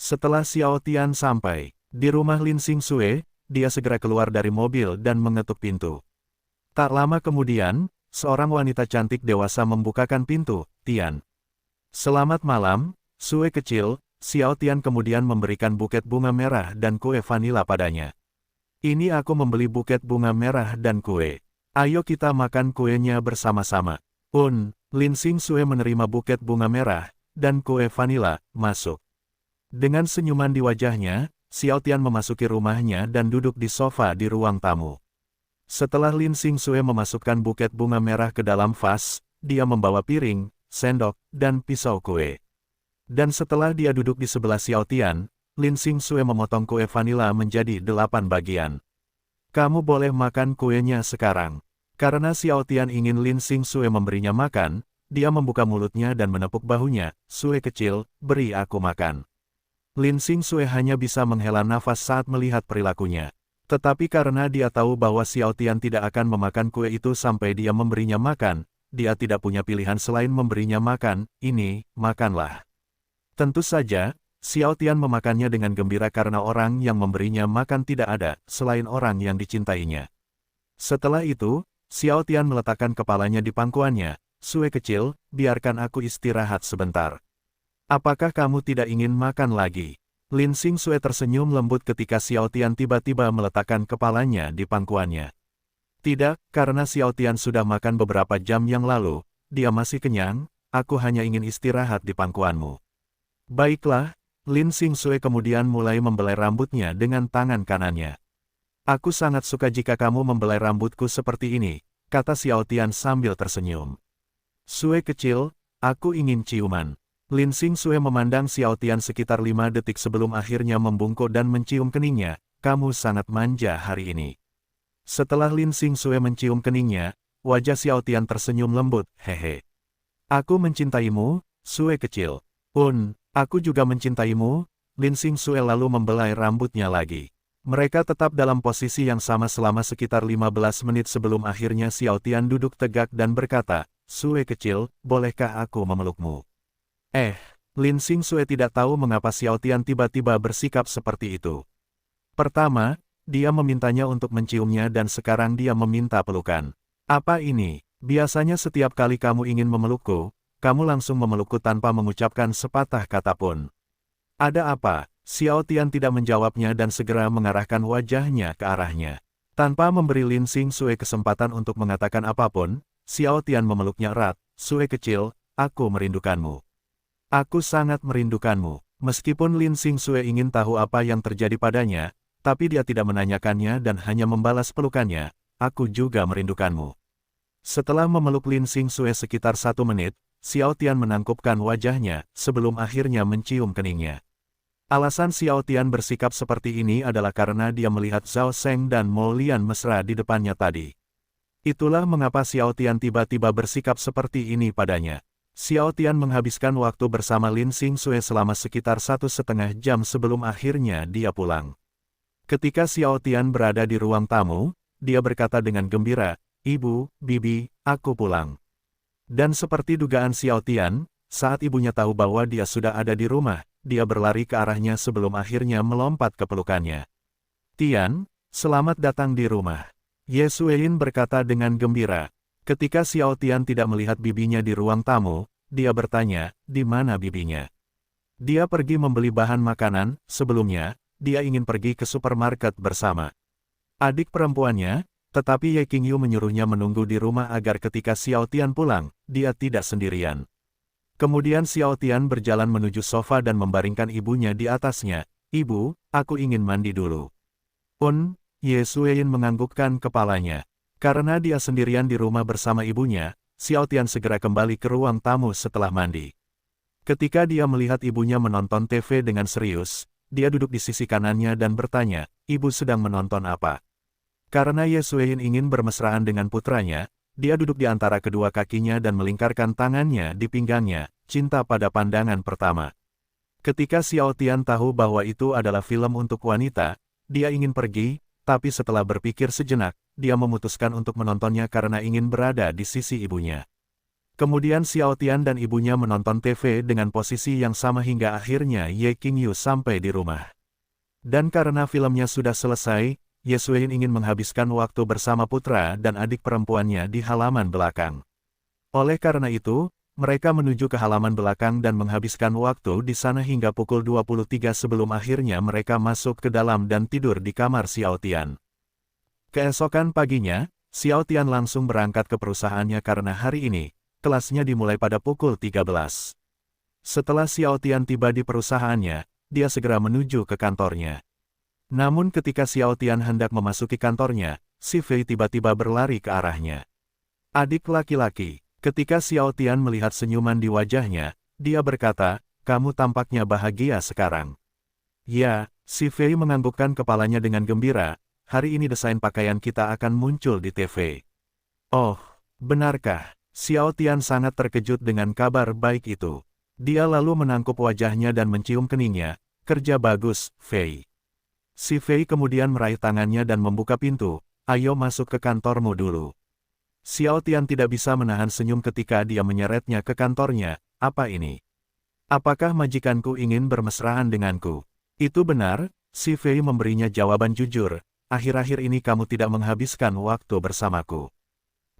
Setelah Xiao Tian sampai di rumah Lin Xingxue, dia segera keluar dari mobil dan mengetuk pintu. Tak lama kemudian, seorang wanita cantik dewasa membukakan pintu. Tian. Selamat malam, Sue kecil. Xiao Tian kemudian memberikan buket bunga merah dan kue vanila padanya. Ini aku membeli buket bunga merah dan kue. Ayo kita makan kuenya bersama-sama. Lin Xingxue menerima buket bunga merah dan kue vanila, masuk. Dengan senyuman di wajahnya, Xiao Tian memasuki rumahnya dan duduk di sofa di ruang tamu. Setelah Lin Xingxue memasukkan buket bunga merah ke dalam vas, dia membawa piring, sendok, dan pisau kue. Dan setelah dia duduk di sebelah Xiao Tian, Lin Xingxue memotong kue vanila menjadi 8 bagian. Kamu boleh makan kuenya sekarang. Karena Xiao Tian ingin Lin Xingxue memberinya makan, dia membuka mulutnya dan menepuk bahunya. Sue kecil, beri aku makan. Lin Xingxue hanya bisa menghela nafas saat melihat perilakunya. Tetapi karena dia tahu bahwa Xiao Tian tidak akan memakan kue itu sampai dia memberinya makan, dia tidak punya pilihan selain memberinya makan. Ini, makanlah. Tentu saja, Xiao Tian memakannya dengan gembira karena orang yang memberinya makan tidak ada, selain orang yang dicintainya. Setelah itu, Xiao Tian meletakkan kepalanya di pangkuannya. Sue kecil, biarkan aku istirahat sebentar. Apakah kamu tidak ingin makan lagi? Lin Xingxue tersenyum lembut ketika Xiao Tian tiba-tiba meletakkan kepalanya di pangkuannya. Tidak, karena Xiao Tian sudah makan beberapa jam yang lalu, dia masih kenyang, aku hanya ingin istirahat di pangkuanmu. Baiklah, Lin Xingxue kemudian mulai membelai rambutnya dengan tangan kanannya. Aku sangat suka jika kamu membelai rambutku seperti ini, kata Xiao Tian sambil tersenyum. Sue kecil, aku ingin ciuman. Lin Xingxue memandang Xiao Tian sekitar 5 detik sebelum akhirnya membungkuk dan mencium keningnya. Kamu sangat manja hari ini. Setelah Lin Xingxue mencium keningnya, wajah Xiao Tian tersenyum lembut. Hehe. Aku mencintaimu, Sue kecil. Aku juga mencintaimu. Lin Xingxue lalu membelai rambutnya lagi. Mereka tetap dalam posisi yang sama selama sekitar 15 menit sebelum akhirnya Xiao Tian duduk tegak dan berkata, Sue kecil, bolehkah aku memelukmu? Lin Xingxue tidak tahu mengapa Xiao Tian tiba-tiba bersikap seperti itu. Pertama, dia memintanya untuk menciumnya dan sekarang dia meminta pelukan. Apa ini? Biasanya setiap kali kamu ingin memelukku, kamu langsung memelukku tanpa mengucapkan sepatah kata pun. Ada apa? Xiao Tian tidak menjawabnya dan segera mengarahkan wajahnya ke arahnya. Tanpa memberi Lin Xingxue kesempatan untuk mengatakan apapun, Xiao Tian memeluknya erat. Sue kecil, aku merindukanmu. Aku sangat merindukanmu. Meskipun Lin Xingxue ingin tahu apa yang terjadi padanya, tapi dia tidak menanyakannya dan hanya membalas pelukannya. Aku juga merindukanmu. Setelah memeluk Lin Xingxue sekitar 1 menit, Xiao Tian menangkupkan wajahnya sebelum akhirnya mencium keningnya. Alasan Xiao Tian bersikap seperti ini adalah karena dia melihat Zhao Sheng dan Mo Lian mesra di depannya tadi. Itulah mengapa Xiao Tian tiba-tiba bersikap seperti ini padanya. Xiao Tian menghabiskan waktu bersama Lin Xingxue selama sekitar 1,5 jam sebelum akhirnya dia pulang. Ketika Xiao Tian berada di ruang tamu, dia berkata dengan gembira, Ibu, Bibi, aku pulang. Dan seperti dugaan Xiao Tian, saat ibunya tahu bahwa dia sudah ada di rumah, dia berlari ke arahnya sebelum akhirnya melompat ke pelukannya. Tian, selamat datang di rumah. Ye Xueyin berkata dengan gembira. Ketika Xiao Tian tidak melihat bibinya di ruang tamu, dia bertanya, di mana bibinya? Dia pergi membeli bahan makanan, sebelumnya, dia ingin pergi ke supermarket bersama adik perempuannya, tetapi Ye Qingyu menyuruhnya menunggu di rumah agar ketika Xiao Tian pulang, dia tidak sendirian. Kemudian Xiao Tian berjalan menuju sofa dan membaringkan ibunya di atasnya. Ibu, aku ingin mandi dulu. Ye Xueyin menganggukkan kepalanya. Karena dia sendirian di rumah bersama ibunya, Xiao Tian segera kembali ke ruang tamu setelah mandi. Ketika dia melihat ibunya menonton TV dengan serius, dia duduk di sisi kanannya dan bertanya, ibu sedang menonton apa? Karena Ye Xueyin ingin bermesraan dengan putranya, dia duduk di antara kedua kakinya dan melingkarkan tangannya di pinggangnya, cinta pada pandangan pertama. Ketika Xiao Tian tahu bahwa itu adalah film untuk wanita, dia ingin pergi, tapi setelah berpikir sejenak, dia memutuskan untuk menontonnya karena ingin berada di sisi ibunya. Kemudian Xiao Tian dan ibunya menonton TV dengan posisi yang sama hingga akhirnya Ye Qingyu sampai di rumah. Dan karena filmnya sudah selesai, Ye Xueyin ingin menghabiskan waktu bersama putra dan adik perempuannya di halaman belakang. Oleh karena itu, mereka menuju ke halaman belakang dan menghabiskan waktu di sana hingga pukul 23 sebelum akhirnya mereka masuk ke dalam dan tidur di kamar Xiao Tian. Keesokan paginya, Xiao Tian langsung berangkat ke perusahaannya karena hari ini, kelasnya dimulai pada pukul 13. Setelah Xiao Tian tiba di perusahaannya, dia segera menuju ke kantornya. Namun ketika Xiao Tian hendak memasuki kantornya, si Fei tiba-tiba berlari ke arahnya. Adik laki-laki. Ketika Xiao Tian melihat senyuman di wajahnya, dia berkata, kamu tampaknya bahagia sekarang. Ya, si Fei menganggukkan kepalanya dengan gembira, hari ini desain pakaian kita akan muncul di TV. Oh, benarkah? Xiao Tian sangat terkejut dengan kabar baik itu. Dia lalu menangkup wajahnya dan mencium keningnya, kerja bagus, Fei. Si Fei kemudian meraih tangannya dan membuka pintu, ayo masuk ke kantormu dulu. Xiao Tian tidak bisa menahan senyum ketika dia menyeretnya ke kantornya, apa ini? Apakah majikanku ingin bermesraan denganku? Itu benar, si Fei memberinya jawaban jujur, akhir-akhir ini kamu tidak menghabiskan waktu bersamaku.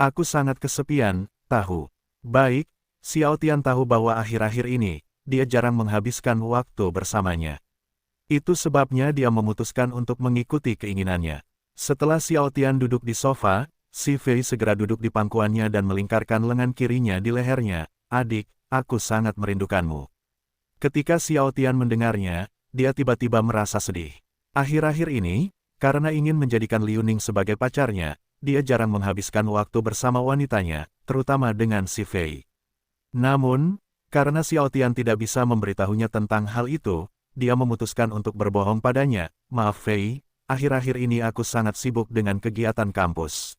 Aku sangat kesepian, tahu. Baik, Xiao Tian tahu bahwa akhir-akhir ini, dia jarang menghabiskan waktu bersamanya. Itu sebabnya dia memutuskan untuk mengikuti keinginannya. Setelah Xiao Tian duduk di sofa, si Fei segera duduk di pangkuannya dan melingkarkan lengan kirinya di lehernya. Adik, aku sangat merindukanmu. Ketika Xiao Tian mendengarnya, dia tiba-tiba merasa sedih. Akhir-akhir ini, karena ingin menjadikan Liu Ning sebagai pacarnya, dia jarang menghabiskan waktu bersama wanitanya, terutama dengan si Fei. Namun, karena Xiao Tian tidak bisa memberitahunya tentang hal itu, dia memutuskan untuk berbohong padanya. Maaf Fei, akhir-akhir ini aku sangat sibuk dengan kegiatan kampus.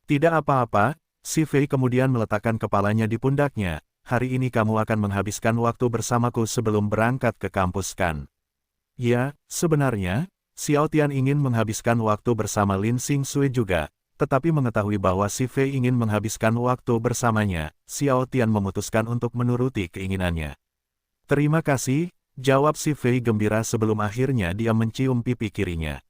Tidak apa-apa, si Fei kemudian meletakkan kepalanya di pundaknya, hari ini kamu akan menghabiskan waktu bersamaku sebelum berangkat ke kampus kan? Ya, sebenarnya, Xiao Tian ingin menghabiskan waktu bersama Lin Xingxue juga, tetapi mengetahui bahwa si Fei ingin menghabiskan waktu bersamanya, Xiao Tian memutuskan untuk menuruti keinginannya. Terima kasih, jawab si Fei gembira sebelum akhirnya dia mencium pipi kirinya.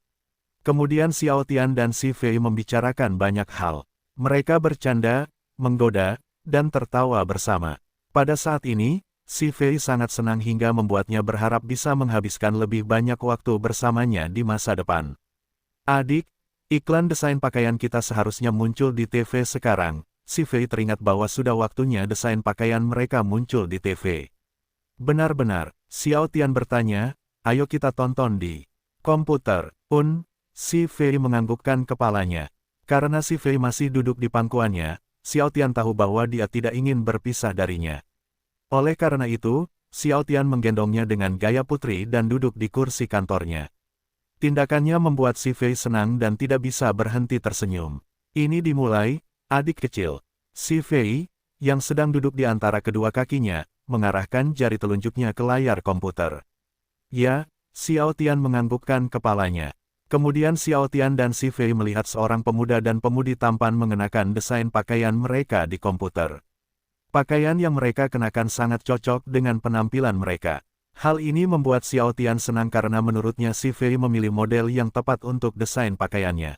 Kemudian Xiao Tian dan si Fei membicarakan banyak hal. Mereka bercanda, menggoda, dan tertawa bersama. Pada saat ini, si Fei sangat senang hingga membuatnya berharap bisa menghabiskan lebih banyak waktu bersamanya di masa depan. Adik, iklan desain pakaian kita seharusnya muncul di TV sekarang. Si Fei teringat bahwa sudah waktunya desain pakaian mereka muncul di TV. Benar-benar, Xiao Tian bertanya, ayo kita tonton di komputer. Si Fei menganggukkan kepalanya. Karena si Fei masih duduk di pangkuannya, Xiao Tian tahu bahwa dia tidak ingin berpisah darinya. Oleh karena itu, Xiao Tian menggendongnya dengan gaya putri dan duduk di kursi kantornya. Tindakannya membuat si Fei senang dan tidak bisa berhenti tersenyum. Ini dimulai, adik kecil. Si Fei, yang sedang duduk di antara kedua kakinya, mengarahkan jari telunjuknya ke layar komputer. Ya, Xiao Tian menganggukkan kepalanya. Kemudian Xiao Tian dan si Fei melihat seorang pemuda dan pemudi tampan mengenakan desain pakaian mereka di komputer. Pakaian yang mereka kenakan sangat cocok dengan penampilan mereka. Hal ini membuat Xiao Tian senang karena menurutnya si Fei memilih model yang tepat untuk desain pakaiannya.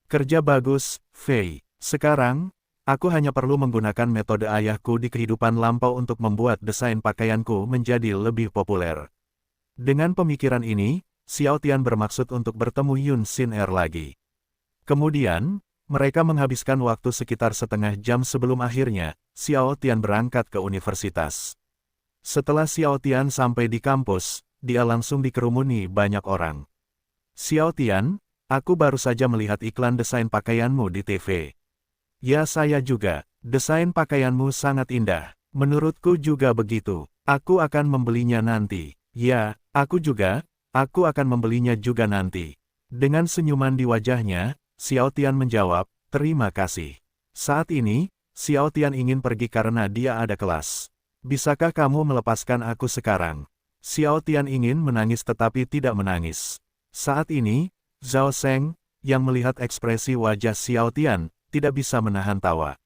Kerja bagus, Fei. Sekarang, aku hanya perlu menggunakan metode ayahku di kehidupan lampau untuk membuat desain pakaianku menjadi lebih populer. Dengan pemikiran ini, Xiao Tian bermaksud untuk bertemu Yun Xin Er lagi. Kemudian, mereka menghabiskan waktu sekitar setengah jam sebelum akhirnya, Xiao Tian berangkat ke universitas. Setelah Xiao Tian sampai di kampus, dia langsung dikerumuni banyak orang. Xiao Tian, aku baru saja melihat iklan desain pakaianmu di TV. Ya saya juga, desain pakaianmu sangat indah, menurutku juga begitu, aku akan membelinya nanti. Ya, aku juga, aku akan membelinya juga nanti. Dengan senyuman di wajahnya, Xiao Tian menjawab, terima kasih. Saat ini, Xiao Tian ingin pergi karena dia ada kelas. Bisakah kamu melepaskan aku sekarang? Xiao Tian ingin menangis tetapi tidak menangis. Saat ini, Zhao Sheng, yang melihat ekspresi wajah Xiao Tian, tidak bisa menahan tawa.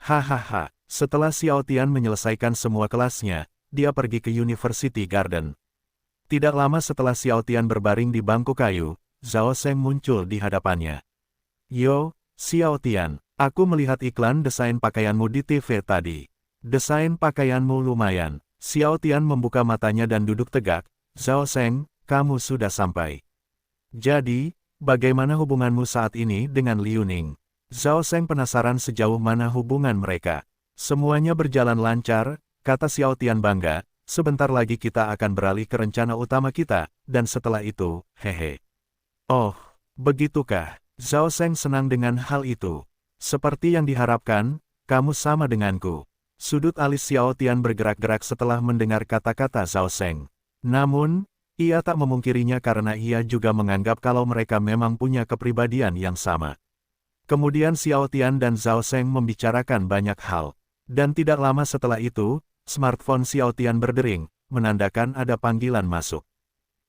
Hahaha, setelah Xiao Tian menyelesaikan semua kelasnya, dia pergi ke University Garden. Tidak lama setelah Xiao Tian berbaring di bangku kayu, Zhao Sheng muncul di hadapannya. Yo, Xiao Tian, aku melihat iklan desain pakaianmu di TV tadi. Desain pakaianmu lumayan. Xiao Tian membuka matanya dan duduk tegak. Zhao Sheng, kamu sudah sampai. Jadi, bagaimana hubunganmu saat ini dengan Liu Ning? Zhao Sheng penasaran sejauh mana hubungan mereka. Semuanya berjalan lancar, kata Xiao Tian bangga, sebentar lagi kita akan beralih ke rencana utama kita, dan setelah itu, hehe. Oh, begitukah? Zhao Sheng senang dengan hal itu. Seperti yang diharapkan, kamu sama denganku. Sudut alis Xiao Tian bergerak-gerak setelah mendengar kata-kata Zhao Sheng. Namun, ia tak memungkirinya karena ia juga menganggap kalau mereka memang punya kepribadian yang sama. Kemudian Xiao Tian dan Zhao Sheng membicarakan banyak hal. Dan tidak lama setelah itu, smartphone Xiao Tian berdering, menandakan ada panggilan masuk.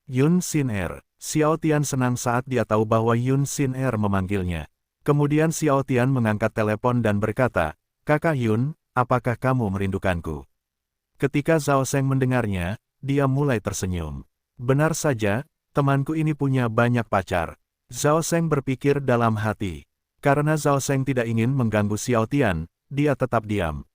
Yun Xin Er. Xiao Tian senang saat dia tahu bahwa Yun Xin Er memanggilnya. Kemudian Xiao Tian mengangkat telepon dan berkata, Kakak Yun, apakah kamu merindukanku? Ketika Zhao Sheng mendengarnya, dia mulai tersenyum. Benar saja, temanku ini punya banyak pacar. Zhao Sheng berpikir dalam hati. Karena Zhao Sheng tidak ingin mengganggu Xiao Tian, dia tetap diam.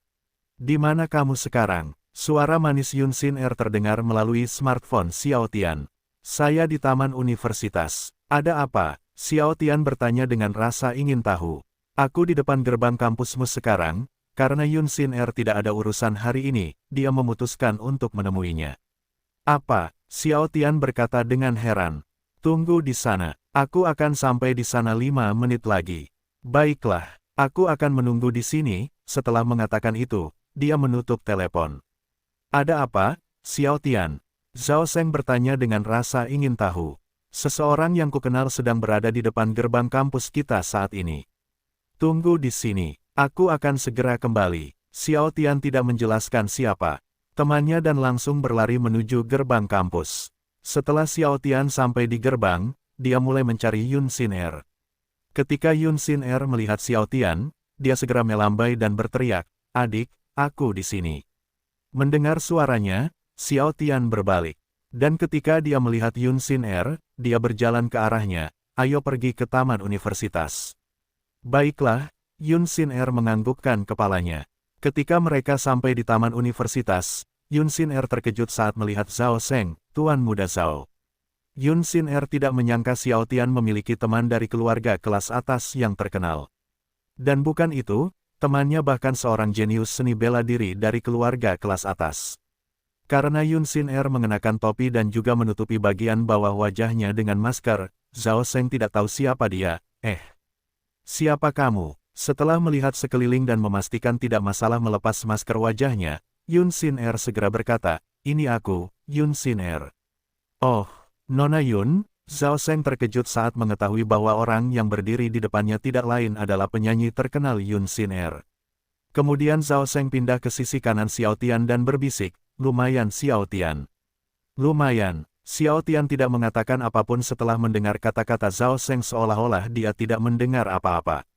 Di mana kamu sekarang? Suara manis Yun Xin Er terdengar melalui smartphone Xiao Tian. Saya di taman universitas. Ada apa? Xiao Tian bertanya dengan rasa ingin tahu. Aku di depan gerbang kampusmu sekarang, karena Yun Xin Er tidak ada urusan hari ini, dia memutuskan untuk menemuinya. Apa? Xiao Tian berkata dengan heran. Tunggu di sana, aku akan sampai di sana 5 menit lagi. Baiklah, aku akan menunggu di sini. Setelah mengatakan itu, dia menutup telepon. Ada apa, Xiao Tian? Zhao Sheng bertanya dengan rasa ingin tahu. Seseorang yang kukenal sedang berada di depan gerbang kampus kita saat ini. Tunggu di sini, aku akan segera kembali. Xiao Tian tidak menjelaskan siapa temannya dan langsung berlari menuju gerbang kampus. Setelah Xiao Tian sampai di gerbang, dia mulai mencari Yun Xin Er. Ketika Yun Xin Er melihat Xiao Tian, dia segera melambai dan berteriak, "Adik, aku di sini." Mendengar suaranya, Xiao Tian berbalik. Dan ketika dia melihat Yun Xin Er, dia berjalan ke arahnya, "Ayo pergi ke taman universitas." Baiklah, Yun Xin Er menganggukkan kepalanya. Ketika mereka sampai di taman universitas, Yun Xin Er terkejut saat melihat Zhao Sheng, Tuan Muda Zhao. Yun Xin Er tidak menyangka Xiao Tian memiliki teman dari keluarga kelas atas yang terkenal. Dan bukan itu, temannya bahkan seorang jenius seni bela diri dari keluarga kelas atas. Karena Yun Xin Er mengenakan topi dan juga menutupi bagian bawah wajahnya dengan masker, Zhao Sheng tidak tahu siapa dia. Siapa kamu? Setelah melihat sekeliling dan memastikan tidak masalah melepas masker wajahnya, Yun Xin Er segera berkata, "Ini aku, Yun Xin Er." "Oh, Nona Yun," Zhao Sheng terkejut saat mengetahui bahwa orang yang berdiri di depannya tidak lain adalah penyanyi terkenal Yun Xin Er. Kemudian Zhao Sheng pindah ke sisi kanan Xiao Tian dan berbisik, "Lumayan Xiao Tian." "Lumayan." Xiao Tian tidak mengatakan apapun setelah mendengar kata-kata Zhao Sheng seolah-olah dia tidak mendengar apa-apa.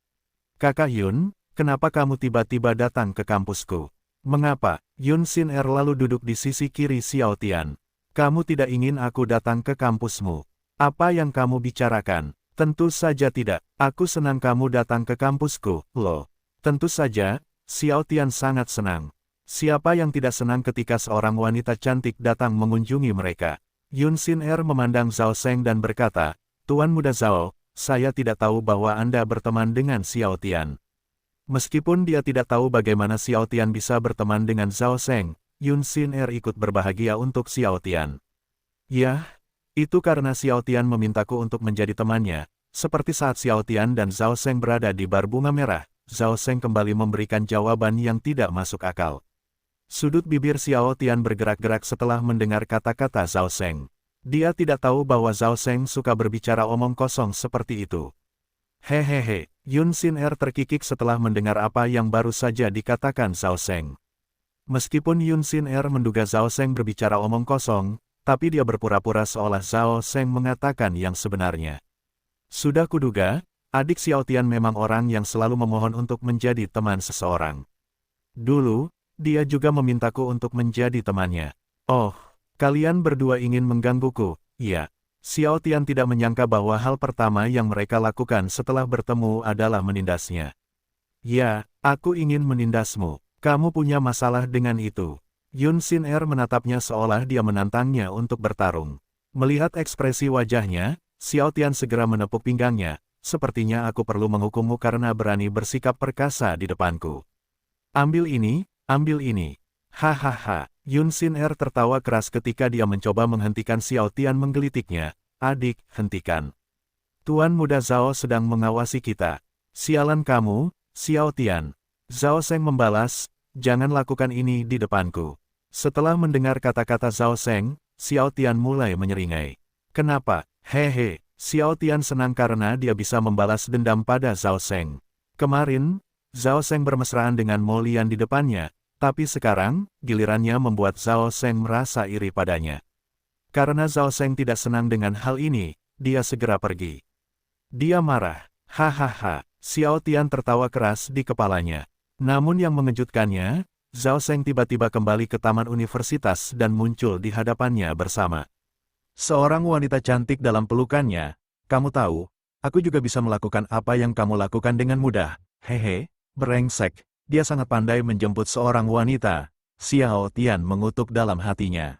"Kakak Yun, kenapa kamu tiba-tiba datang ke kampusku?" "Mengapa?" Yun Xin Er lalu duduk di sisi kiri Xiao Tian. "Kamu tidak ingin aku datang ke kampusmu. Apa yang kamu bicarakan?" Tentu saja tidak. Aku senang kamu datang ke kampusku, loh. Tentu saja, Xiao Tian sangat senang. Siapa yang tidak senang ketika seorang wanita cantik datang mengunjungi mereka? Yun Xin Er memandang Zhao Seng dan berkata, Tuan Muda Zhao, saya tidak tahu bahwa Anda berteman dengan Xiao Tian. Meskipun dia tidak tahu bagaimana Xiao Tian bisa berteman dengan Zhao Seng, Yun Xin Er ikut berbahagia untuk Xiao Tian. Ya, itu karena Xiao Tian memintaku untuk menjadi temannya. Seperti saat Xiao Tian dan Zhao Seng berada di bar bunga merah, Zhao Seng kembali memberikan jawaban yang tidak masuk akal. Sudut bibir Xiao Tian bergerak-gerak setelah mendengar kata-kata Zhao Seng. Dia tidak tahu bahwa Zhao Seng suka berbicara omong kosong seperti itu. Hehehe, Yun Xin Er terkikik setelah mendengar apa yang baru saja dikatakan Zhao Seng. Meskipun Yun Xin Er menduga Zhao Seng berbicara omong kosong, tapi dia berpura-pura seolah Zhao Seng mengatakan yang sebenarnya. Sudah kuduga, adik Xiao Tian memang orang yang selalu memohon untuk menjadi teman seseorang. Dulu, dia juga memintaku untuk menjadi temannya. Oh, kalian berdua ingin menggangguku, ya. Xiao Tian tidak menyangka bahwa hal pertama yang mereka lakukan setelah bertemu adalah menindasnya. Ya, aku ingin menindasmu. Kamu punya masalah dengan itu. Yun Xin Er menatapnya seolah dia menantangnya untuk bertarung. Melihat ekspresi wajahnya, Xiao Tian segera menepuk pinggangnya. Sepertinya aku perlu menghukummu karena berani bersikap perkasa di depanku. Ambil ini, ambil ini. Hahaha. Yun Xin Er tertawa keras ketika dia mencoba menghentikan Xiao Tian menggelitiknya. Adik, hentikan. Tuan Muda Zhao sedang mengawasi kita. Sialan kamu, Xiao Tian. Zhao Seng membalas, jangan lakukan ini di depanku. Setelah mendengar kata-kata Zhao Seng, Xiao Tian mulai menyeringai. Kenapa? Hehe, Xiao Tian senang karena dia bisa membalas dendam pada Zhao Seng. Kemarin, Zhao Seng bermesraan dengan Mo Lian di depannya, tapi sekarang, gilirannya membuat Zhao Seng merasa iri padanya. Karena Zhao Seng tidak senang dengan hal ini, dia segera pergi. Dia marah. Hahaha, Xiao Tian tertawa keras di kepalanya. Namun yang mengejutkannya, Zhao Seng tiba-tiba kembali ke taman universitas dan muncul di hadapannya bersama seorang wanita cantik dalam pelukannya. Kamu tahu, aku juga bisa melakukan apa yang kamu lakukan dengan mudah. Hehe, brengsek, dia sangat pandai menjemput seorang wanita. Xiao Tian mengutuk dalam hatinya.